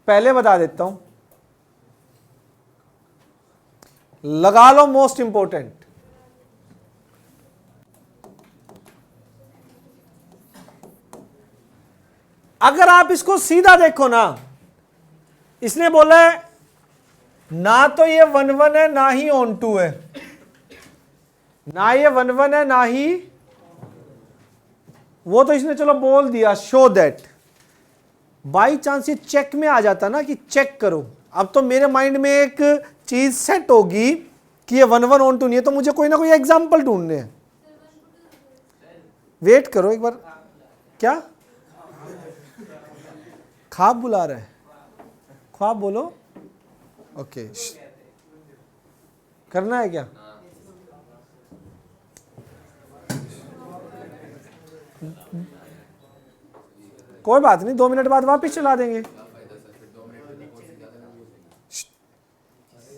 पहले बता देता हूं, लगा लो मोस्ट इंपॉर्टेंट। अगर आप इसको सीधा देखो ना, इसने बोला है ना तो ये 1 1 है ना ही ऑन टू है, ना ये 1 1 है ना ही वो, तो इसने चलो बोल दिया शो दैट। बाई चांस ये चेक में आ जाता ना कि चेक करो, अब तो मेरे माइंड में एक चीज सेट होगी कि ये 1 1 ऑन टू नहीं है, तो मुझे कोई ना कोई एग्जाम्पल ढूंढने हैं। वेट करो एक बार, क्या ख्वाब बुला रहा है? ख्वाब बोलो। ओके, करना है क्या? कोई बात नहीं, 2 मिनट बाद वापस चला देंगे।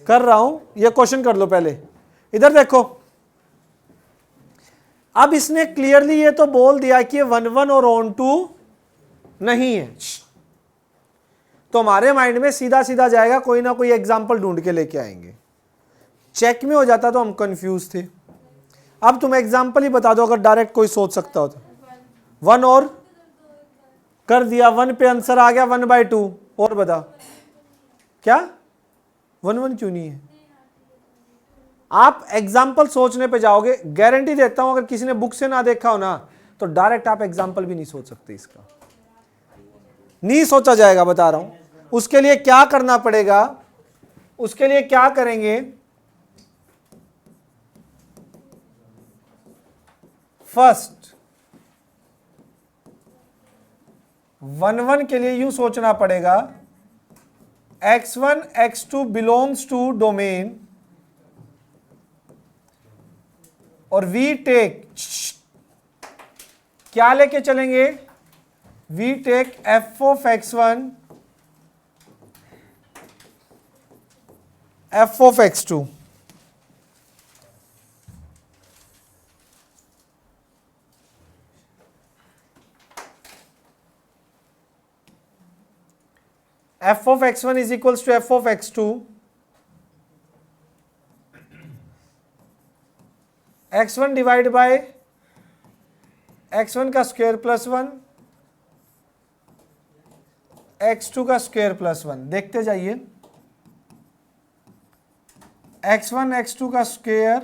कर रहा हूं, ये क्वेश्चन कर लो पहले। इधर देखो, अब इसने क्लियरली ये तो बोल दिया कि 1 1 और ऑन टू नहीं है, तो हमारे माइंड में सीधा सीधा जाएगा, कोई ना कोई एग्जाम्पल ढूंढ के लेके आएंगे। चेक में हो जाता तो हम कंफ्यूज थे। अब तुम एग्जाम्पल ही बता दो, अगर डायरेक्ट कोई सोच सकता हो तो। 1 और कर दिया, 1 पे आंसर आ गया 1/2। और बता क्या 1 क्यों नहीं है? आप एग्जाम्पल सोचने पे जाओगे, गारंटी देता हूं अगर किसी ने बुक से ना देखा हो ना तो डायरेक्ट आप एग्जाम्पल भी नहीं सोच सकते, इसका नहीं सोचा जाएगा, बता रहा हूं। उसके लिए क्या करना पड़ेगा, उसके लिए क्या करेंगे, फर्स्ट 1 के लिए यूं सोचना पड़ेगा, x1 x2 belongs to domain और वी टेक, क्या लेके चलेंगे, we take f of x1 f of x2। f of x1 is equals to f of x2, x1 divide by x1 का स्क्वायर प्लस 1, x2 का स्क्वायर प्लस 1। देखते जाइए, x1 x2 का square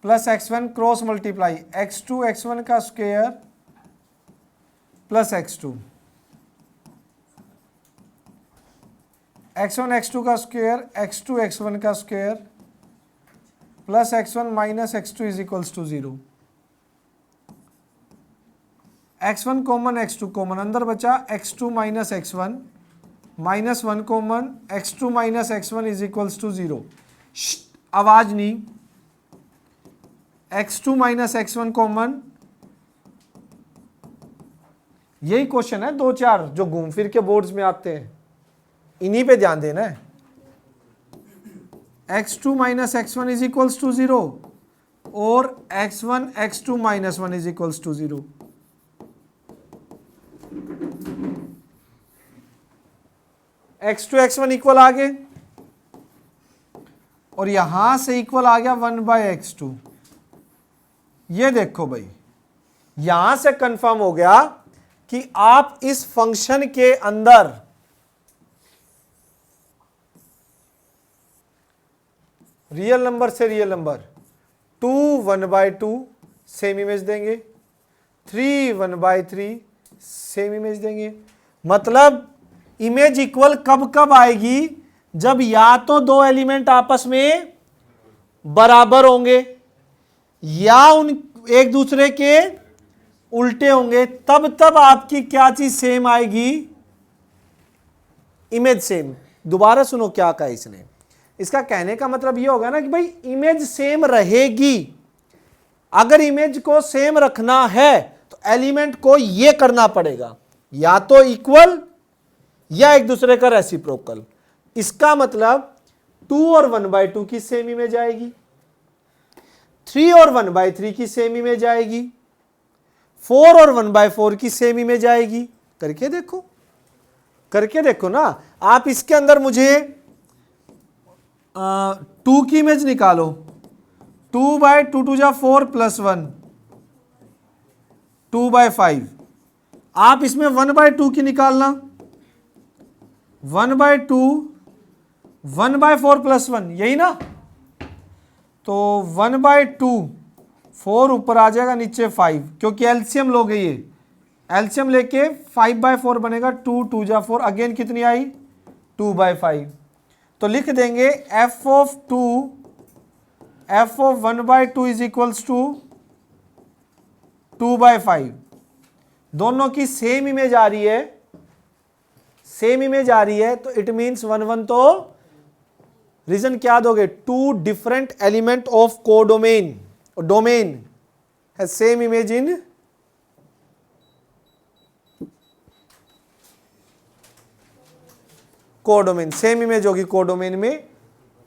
plus x1 cross multiply, x2 x1 का square plus x2, x1 x2 का स्क्वायर, x2 x1 का square plus x1 minus x2 is equals to 0। x1 common, x2 common, अंदर बचा x2 minus x1, minus 1 common, x2 minus x1 is equals to 0। आवाज नहीं, x2 माइनस x1 कॉमन। यही क्वेश्चन है 2-4 जो घूम फिर के बोर्ड्स में आते हैं, इन्हीं पे ध्यान देना है। x2 minus x1 is equals to 0 और x1 x2 minus 1 is equals to 0। x2 x1 equal आ गए और यहां से इक्वल आ गया 1/x2। ये देखो भाई, यहां से कंफर्म हो गया कि आप इस फंक्शन के अंदर रियल नंबर से रियल नंबर 2 1/2 सेम इमेज देंगे, 3 1/3 सेम इमेज देंगे। मतलब इमेज इक्वल कब कब आएगी, जब या तो दो एलिमेंट आपस में बराबर होंगे या उन एक दूसरे के उल्टे होंगे, तब आपकी क्या चीज सेम आएगी, इमेज सेम। दोबारा सुनो क्या कहा इसने, इसका कहने का मतलब यह होगा ना कि भाई इमेज सेम रहेगी। अगर इमेज को सेम रखना है तो एलिमेंट को यह करना पड़ेगा, या तो इक्वल या एक दूसरे का रेसिप्रोकल। इसका मतलब 2 और 1/2 की सेम इमेज आएगी, 3 और 1/3 की सेम इमेज आएगी, 4 और 1/4 की सेम इमेज आएगी। करके देखो, करके देखो ना। आप इसके अंदर मुझे 2 की इमेज निकालो, 2/2 2 जा 4 प्लस 1 2/5। आप इसमें 1/2 की निकालना, 1/2 1/4 प्लस 1, यही ना। तो 1/2 4 ऊपर आ जाएगा, नीचे 5, क्योंकि एलसीएम लोगे, ये एलसीएम लेके 5/4 बनेगा। 2 2 जा 4, अगेन कितनी आई 2/5। तो लिख देंगे f of 1/2 is equals to 2/5। दोनों की सेम इमेज आ रही है, सेम इमेज आ रही है, तो इट मींस 1 1। तो रीजन क्या दोगे, 2 different element of codomain, domain has same image in codomain, same image होगी कोडोमेन में।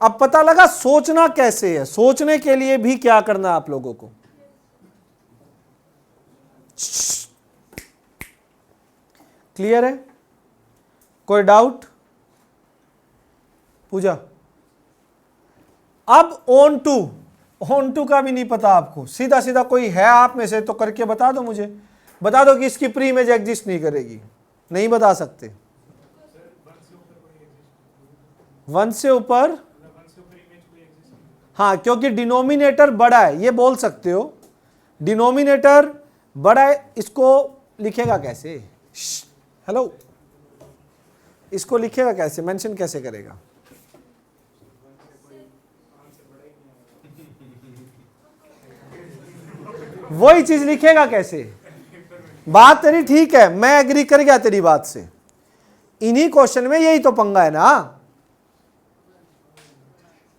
अब पता लगा सोचना कैसे है, सोचने के लिए भी क्या करना है आप लोगों को। क्लियर है? कोई डाउट? पूजा। अब ऑन टू का भी नहीं पता आपको, सीधा सीधा कोई है आप में से तो करके बता दो मुझे, बता दो कि इसकी प्री इमेज एग्जिस्ट नहीं करेगी। नहीं बता सकते? 1 से ऊपर, हाँ, क्योंकि डिनोमिनेटर बड़ा है, ये बोल सकते हो डिनोमिनेटर बड़ा है। इसको लिखेगा कैसे? हेलो, इसको लिखेगा कैसे, मेंशन कैसे करेगा? वही चीज लिखेगा कैसे? बात तेरी ठीक है, मैं एग्री कर गया तेरी बात से। इन्हीं क्वेश्चन में यही तो पंगा है ना।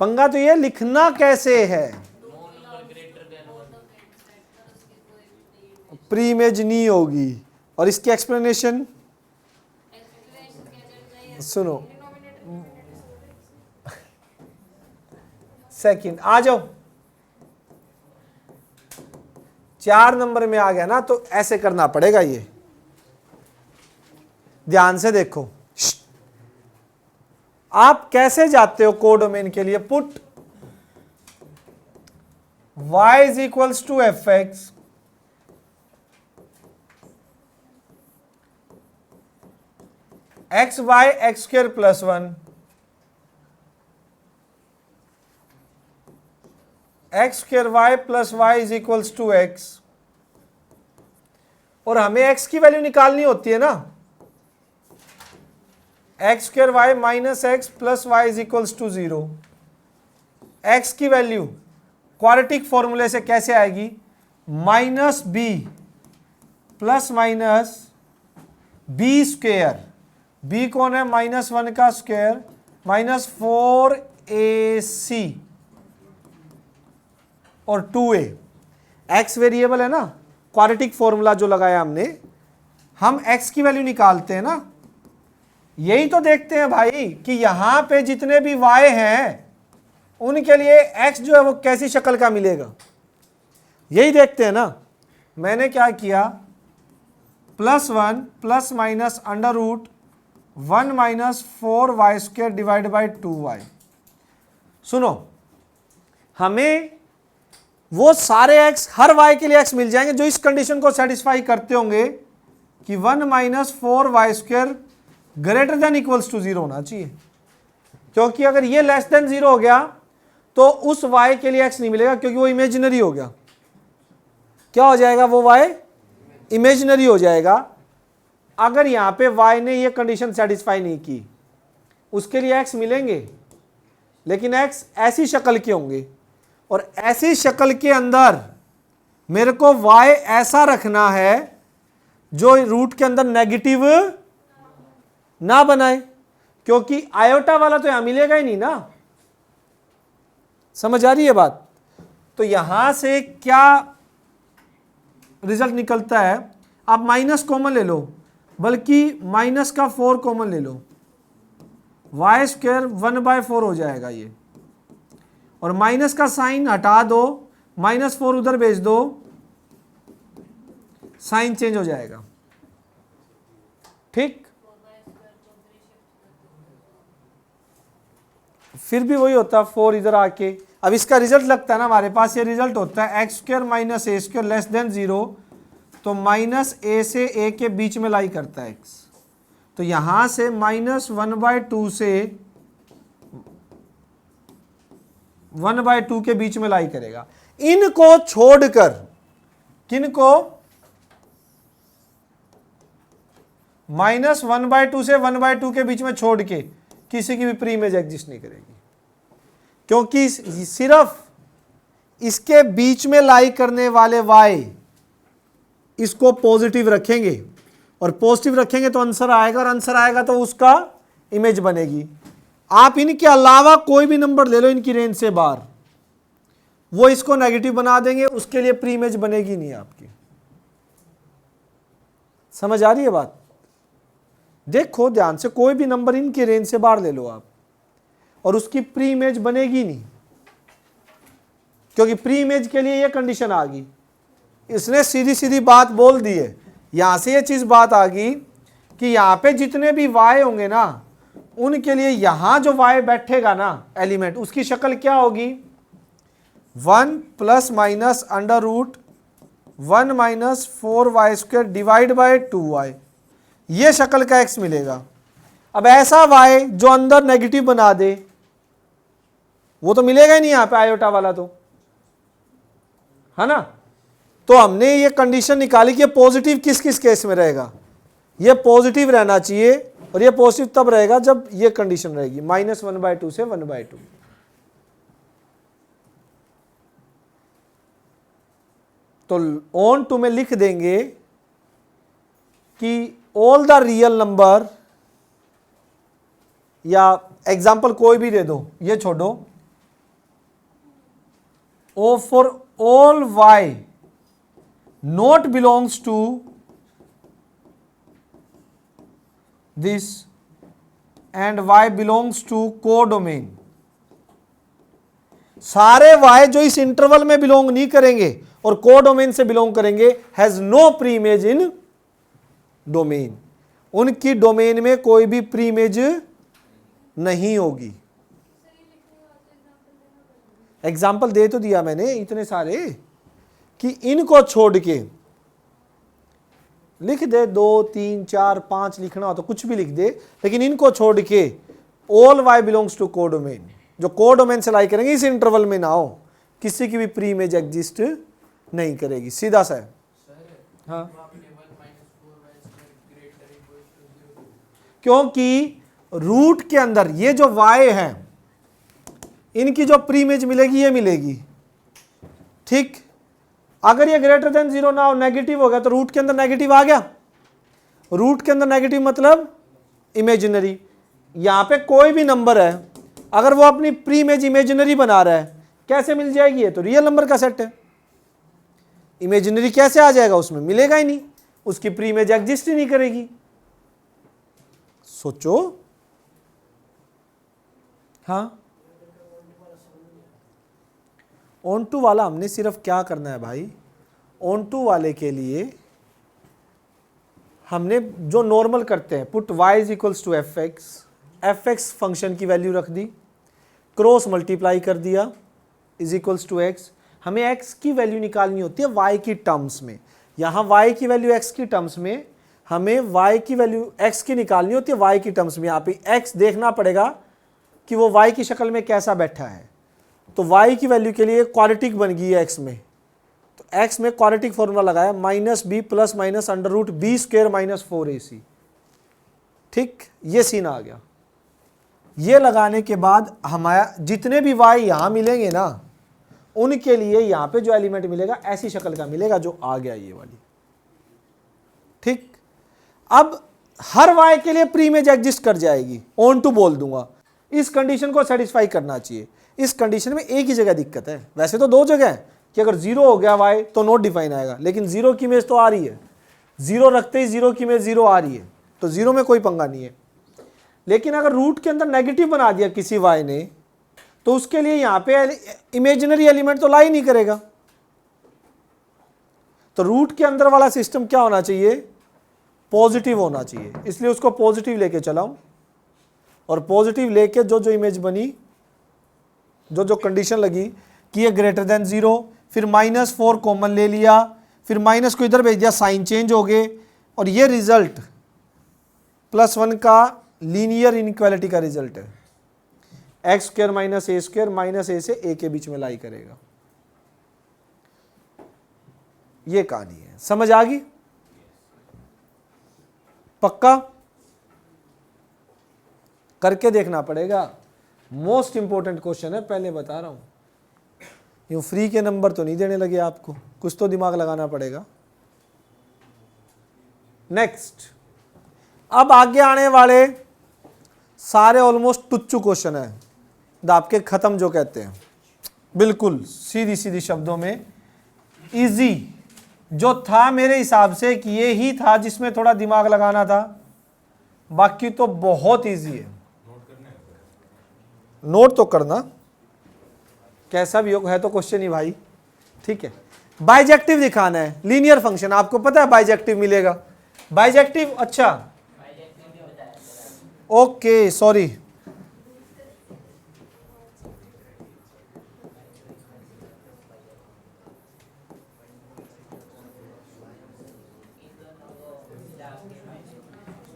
पंगा तो ये लिखना कैसे है। प्री इमेज नहीं होगी। और इसकी एक्सप्लेनेशन सुनो, सेकंड आ जाओ। 4 नंबर में आ गया ना, तो ऐसे करना पड़ेगा। ये ध्यान से देखो, आप कैसे जाते हो कोडोमेन के लिए? Put y is equals to F X X Y X square plus 1 X square Y plus Y is equals to X. और हमें x की वैल्यू निकालनी होती है ना, X square Y minus X plus Y is equals to 0। x की वैल्यू क्वाड्रेटिक फॉर्मूले से कैसे आएगी? Minus B plus minus B square, B कौन है? -1 का स्क्वायर, माइनस 4ac और 2a। x वेरिएबल है ना, क्वाड्रेटिक फॉर्मूला जो लगाया हमने, हम x की वैल्यू निकालते हैं ना। यही तो देखते हैं भाई कि यहां पे जितने भी y हैं उनके लिए x जो है वो कैसी शक्ल का मिलेगा, यही देखते हैं ना। मैंने क्या किया, +1 plus minus under root 1 minus 4y square divide by 2y। सुनो, हमें वो सारे x हर y के लिए x मिल जाएंगे जो इस कंडीशन को सेटिस्फाई करते होंगे कि 1 minus 4y square greater than equals to 0 होना चाहिए। क्योंकि अगर ये लेस देन 0 हो गया तो उस y के लिए x नहीं मिलेगा, क्योंकि वो इमेजिनरी हो गया। क्या हो जाएगा? वो y इमेजिनरी हो जाएगा। अगर यहां पे y ने ये कंडीशन सेटिस्फाई नहीं की, उसके लिए x मिलेंगे, लेकिन x ऐसी शक्ल के होंगे, और ऐसी शक्ल के अंदर मेरे को y ऐसा रखना है जो रूट के अंदर नेगेटिव ना बनाए, क्योंकि आयोटा वाला तो यहां मिलेगा ही नहीं ना। समझ आ रही है बात? तो यहां से क्या रिजल्ट निकलता है? आप माइनस कॉमन ले लो, बल्कि माइनस का 4 कॉमन ले लो, y स्क्वायर 1/4 हो जाएगा ये। और माइनस का साइन हटा दो, -4 उधर भेज दो, साइन चेंज हो जाएगा। ठीक, फिर भी वही होता है 4 इधर आके। अब इसका रिजल्ट लगता है ना, हमारे पास ये रिजल्ट होता है एक्स स्क्वायर माइनस ए स्क्वायर लेस देन 0, तो माइनस ए से ए के बीच में लाई करता है x। तो यहां से -1/2 से 1/2 के बीच में लाई करेगा। इनको छोड़कर, किनको? -1/2 से 1/2 के बीच में छोड़ के किसी की भी प्री इमेज एग्जिस्ट नहीं करेगी, क्योंकि सिर्फ इसके बीच में लाई करने वाले y इसको पॉजिटिव रखेंगे, और पॉजिटिव रखेंगे तो आंसर आएगा, और आंसर आएगा तो उसका इमेज बनेगी। आप इनके अलावा कोई भी नंबर ले लो इनकी रेंज से बाहर, वो इसको नेगेटिव बना देंगे, उसके लिए प्री इमेज बनेगी नहीं आपकी। समझ आ रही है बात? देखो ध्यान से, कोई भी नंबर इनकी रेंज से बाहर ले लो आप, और उसकी प्री इमेज बनेगी नहीं, क्योंकि प्री इमेज के लिए ये कंडीशन आ गई। इसने सीधी सीधी बात बोल दी है, यहां से ये चीज बात आ गई कि यहाँ पे जितने भी y होंगे ना उनके लिए यहाँ जो y बैठेगा ना एलिमेंट, उसकी शक्ल क्या होगी, 1 plus minus under root 1 minus 4y² divide by 2y, ये शक्ल का x मिलेगा। अब ऐसा y जो अंदर नेगेटिव बना दे वो तो मिलेगा ही नहीं यहाँ पे आयोटा वाला, तो है ना। तो हमने ये कंडीशन निकाली कि ये पॉजिटिव किस किस केस में रहेगा, ये पॉजिटिव रहना चाहिए और ये पॉजिटिव तब रहेगा जब ये कंडीशन रहेगी -1/2 से 1/2। तो ऑन टू में लिख देंगे कि ऑल द रियल नंबर, या एग्जाम्पल कोई भी दे दो, ये छोड़ो, ओ for all y not belongs to this and y belongs to codomain, सारे y जो इस इंटरवल में बिलोंग नहीं करेंगे और कोडोमेन से बिलोंग करेंगे, has no pre image in domain, उनकी डोमेन में कोई भी प्री इमेज नहीं होगी। एग्जाम्पल दे तो दिया मैंने इतने सारे कि इनको छोड़ के लिख दे, 2 3 4 5 लिखना हो तो कुछ भी लिख दे, लेकिन इनको छोड़ के all y belongs to codomain, जो कोडोमेन से लाई करेंगे इस इंटरवल में ना हो, किसी की भी प्री इमेज एग्जिस्ट नहीं करेगी, सीधा सा है। हाँ, क्योंकि रूट के अंदर ये जो y है इनकी जो प्री इमेज मिलेगी ये मिलेगी, ठीक। अगर ये ग्रेटर देन 0 ना हो, नेगेटिव हो गया, तो रूट के अंदर नेगेटिव आ गया, रूट के अंदर नेगेटिव मतलब इमेजिनरी। यहां पे कोई भी नंबर है अगर वो अपनी प्री इमेज इमेजिनरी बना रहा है, कैसे मिल जाएगी, ये तो रियल नंबर का सेट है, इमेजिनरी कैसे आ जाएगा, उसमें मिलेगा ही नहीं, उसकी प्री इमेज एग्जिस्ट ही नहीं करेगी। सोचो। हाँ, ऑन टू वाला हमने सिर्फ क्या करना है भाई, ऑन टू वाले के लिए हमने जो नॉर्मल करते हैं, put y is equals to fx function की वैल्यू रख दी, क्रॉस मल्टीप्लाई कर दिया इज इक्वल्स टू x। हमें x की वैल्यू निकालनी होती है y की टर्म्स में, यहाँ y की वैल्यू x की टर्म्स में, हमें y की वैल्यू x की निकालनी होती है y की टर्म्स में। यहाँ पे x देखना पड़ेगा कि वो y की शक्ल में कैसा बैठा है, तो y की वैल्यू के लिए क्वाड्रेटिक बन गई है x में, तो x में क्वाड्रेटिक फॉर्मूला लगाया -b plus minus under root b square minus 4ac, ठीक, ये सीन आ गया। ये लगाने के बाद हमारा जितने भी y यहाँ मिलेंगे ना उनके लिए यहाँ पे जो एलिमेंट मिलेगा ऐसी शक्ल का मिलेगा जो आ गया ये वाली, ठीक। अब हर y के लिए प्री इमेज एग्जिस्ट कर जाएगी, ऑन टू बोल दूंगा, इस कंडीशन को सेटिस्फाई करना चाहिए। इस कंडीशन में एक ही जगह दिक्कत है, वैसे तो दो जगह है कि अगर 0 हो गया y तो नॉट डिफाइन आएगा, लेकिन 0 की इमेज तो आ रही है, 0 रखते ही 0 की इमेज 0 आ रही है, तो 0 में कोई पंगा नहीं है। लेकिन अगर रूट के अंदर नेगेटिव बना दिया किसी y ने, तो उसके लिए यहाँ पे इमेजिनरी एलिमेंट तो ला ही नहीं करेगा। तो रूट के अंदर वाला सिस्टम क्या होना चाहिए, पॉजिटिव होना चाहिए, इसलिए उसको पॉजिटिव लेके चलाऊं, और पॉजिटिव लेके जो जो इमेज बनी, जो जो कंडीशन लगी कि ये ग्रेटर देन 0, फिर -4 कॉमन ले लिया, फिर माइनस को इधर भेज दिया, साइन चेंज हो गए, और ये रिजल्ट +1 का लीनियर इनइक्वालिटी का रिजल्ट है, x² minus a² minus a से a के बीच में लाई करेगा। ये कहानी है, समझ आ गई, पक्का करके देखना पड़ेगा, मोस्ट इंपॉर्टेंट क्वेश्चन है, पहले बता रहा हूं। यूं फ्री के नंबर तो नहीं देने लगे आपको, कुछ तो दिमाग लगाना पड़ेगा। नेक्स्ट, अब आगे आने वाले सारे ऑलमोस्ट टुच्चू क्वेश्चन है, आपके खत्म जो कहते हैं, बिल्कुल सीधी सीधी शब्दों में इजी जो था मेरे हिसाब से कि ये ही था जिसमें थोड़ा दिमाग लगाना था, बाकी तो बहुत इजी है। नोट तो करना, कैसा भी हो, है तो क्वेश्चन ही भाई, ठीक है। बाइजेक्टिव दिखाना है, लीनियर फंक्शन, आपको पता है बाइजेक्टिव मिलेगा, बाइजेक्टिव, अच्छा ओके सॉरी,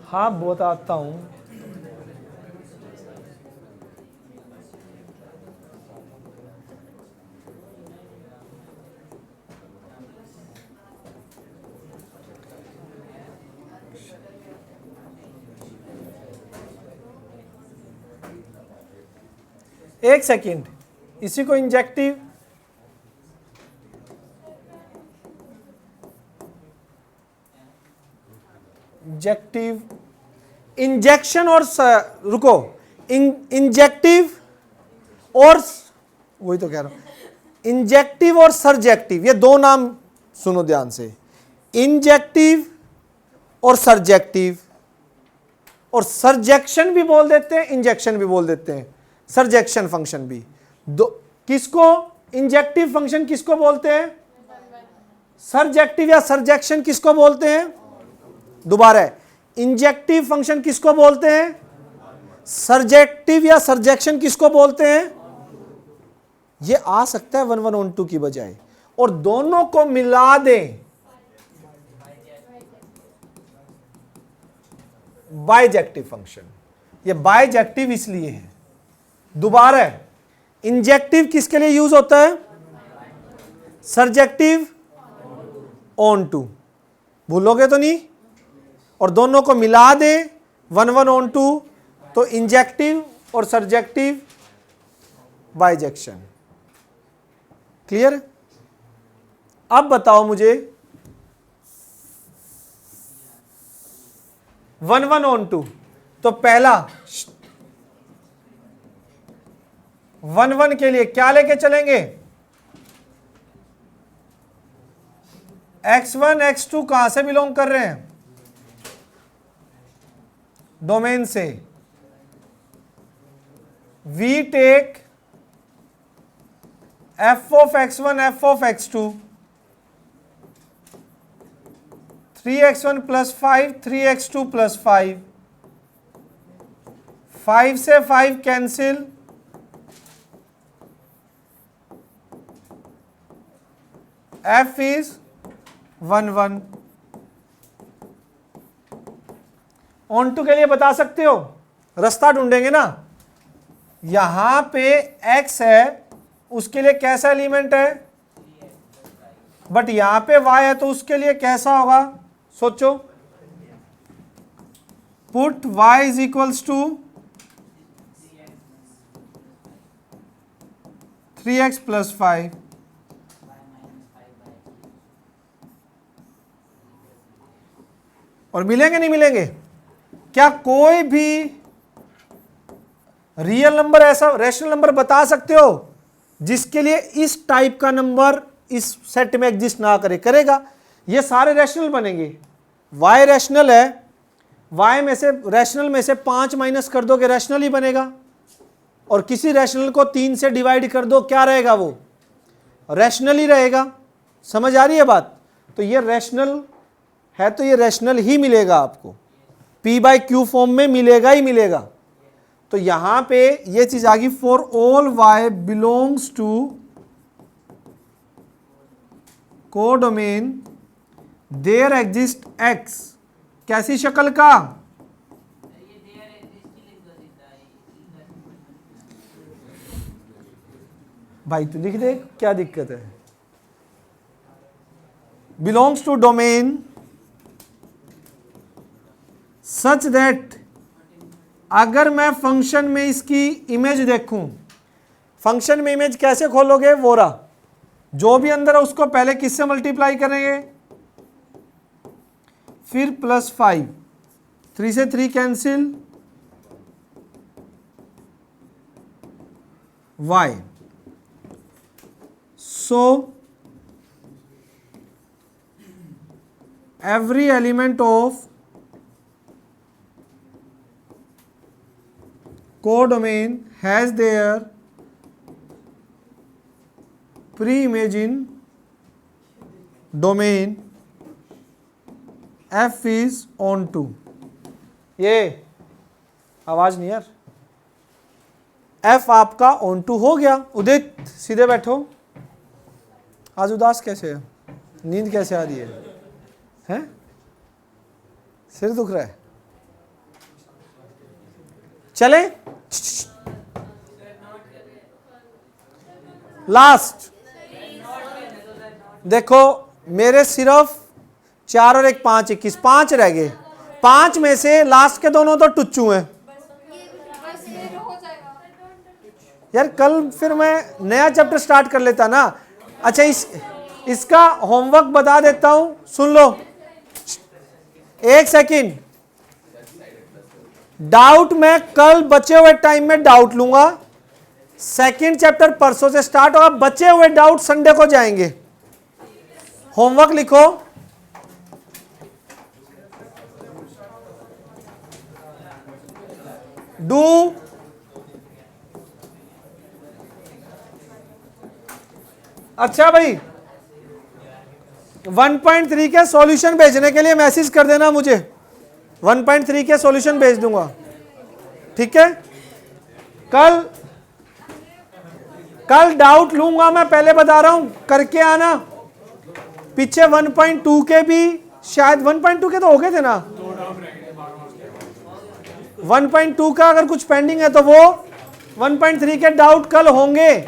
हाँ बताता हूं। एक सेकंड, इसी को इंजेक्टिव इंजेक्टिव इंजेक्शन और रुको, इंजेक्टिव और वही तो कह रहा हूं, इंजेक्टिव और सर्जेक्टिव, ये दो नाम सुनो ध्यान से। इंजेक्टिव और सर्जेक्टिव, और सर्जेक्शन भी बोल देते हैं, इंजेक्शन भी बोल देते हैं, सर्जेक्शन फंक्शन भी। दो किसको इंजेक्टिव फंक्शन किसको बोलते हैं? सर्जेक्टिव या सर्जेक्शन किसको बोलते हैं? दोबारा, इंजेक्टिव फंक्शन किसको बोलते हैं? सर्जेक्टिव या सर्जेक्शन किसको बोलते हैं? ये आ सकता है 1 1 on 2 की बजाय, और दोनों को मिला दें बाइजेक्टिव फंक्शन। ये बाइजेक्टिव इसलिए है, दोबारा इंजेक्टिव किसके लिए यूज होता है? सर्जेक्टिव ऑन टू, भूलोगे तो नहीं? और दोनों को मिला दें 1 1 on 2, तो इंजेक्टिव और सर्जेक्टिव बाइजेक्शन। क्लियर? अब बताओ मुझे 1 1 on 2, तो पहला 1 1 के लिए क्या लेके चलेंगे? x1 x2 कहां से बिलोंग कर रहे हैं? डोमेन से। We take f of x1 f of x2, 3x1 plus 5 3x2 plus 5, 5 से 5 cancel, f is 1 1। Onto के लिए बता सकते हो, रास्ता ढूंढेंगे ना। यहां पे x है, उसके लिए कैसा एलिमेंट है? बट यहां पे y है, तो उसके लिए कैसा होगा? सोचो। Put y is equals to 3x plus 5, और मिलेंगे नहीं मिलेंगे? क्या कोई भी रियल नंबर, ऐसा रैशनल नंबर बता सकते हो जिसके लिए इस टाइप का नंबर इस सेट में एग्जिस्ट ना करे? करेगा? ये सारे रैशनल बनेंगे। y रैशनल है, y में से रैशनल में से 5 माइनस कर दोगे रैशनल ही बनेगा, और किसी रैशनल को 3 से डिवाइड कर दो, क्या रहेगा? वो रैशनल ही रहेगा। समझ आ रही है बात? तो ये रैशनल है, तो ये रैशनल ही मिलेगा आपको, p/q फॉर्म में मिलेगा ही मिलेगा। तो यहां पे ये चीज आ गई, for all y belongs to codomain there exist x। कैसी शक्ल का? भाई तू लिख दे, क्या दिक्कत है? Belongs to domain such that, अगर मैं फंक्शन में इसकी इमेज देखूं, फंक्शन में इमेज कैसे खोलोगे? वो रहा, जो भी अंदर है उसको पहले किससे मल्टीप्लाई करेंगे? फिर प्लस 5, 3 से 3 cancel, y। So every element of codomain has their pre-image in domain f is on to। ये आवाज नहीं यार। एफ आपका ऑन टू हो गया। उदित सीधे बैठो। आज उदास कैसे है? नींद कैसे आ रही है? हैं? सिर दुख रहा है? चले लास्ट। देखो मेरे सिर्फ 4 और 1 5 21 5 रह गए। 5 में से लास्ट के दोनों तो टुच्चू हैं यार। कल फिर मैं नया चैप्टर स्टार्ट कर लेता ना। अच्छा इसका होमवर्क बता देता हूं, सुन लो। 1 सेकंड। डाउट मैं कल बचे हुए टाइम में डाउट लूंगा। सेकंड चैप्टर परसों से स्टार्ट होगा। बचे हुए डाउट संडे को जाएंगे। होमवर्क लिखो। डू अच्छा भाई 1.3 के सॉल्यूशन भेजने के लिए मैसेज कर देना मुझे। 1.3 के सॉल्यूशन भेज दूंगा, ठीक है। कल डाउट लूंगा मैं, पहले बता रहा हूं, करके आना। पीछे 1.2 के भी शायद 1.2 के तो हो गए थे ना। 1.2 का अगर कुछ पेंडिंग है तो वो 1.3 के डाउट कल होंगे।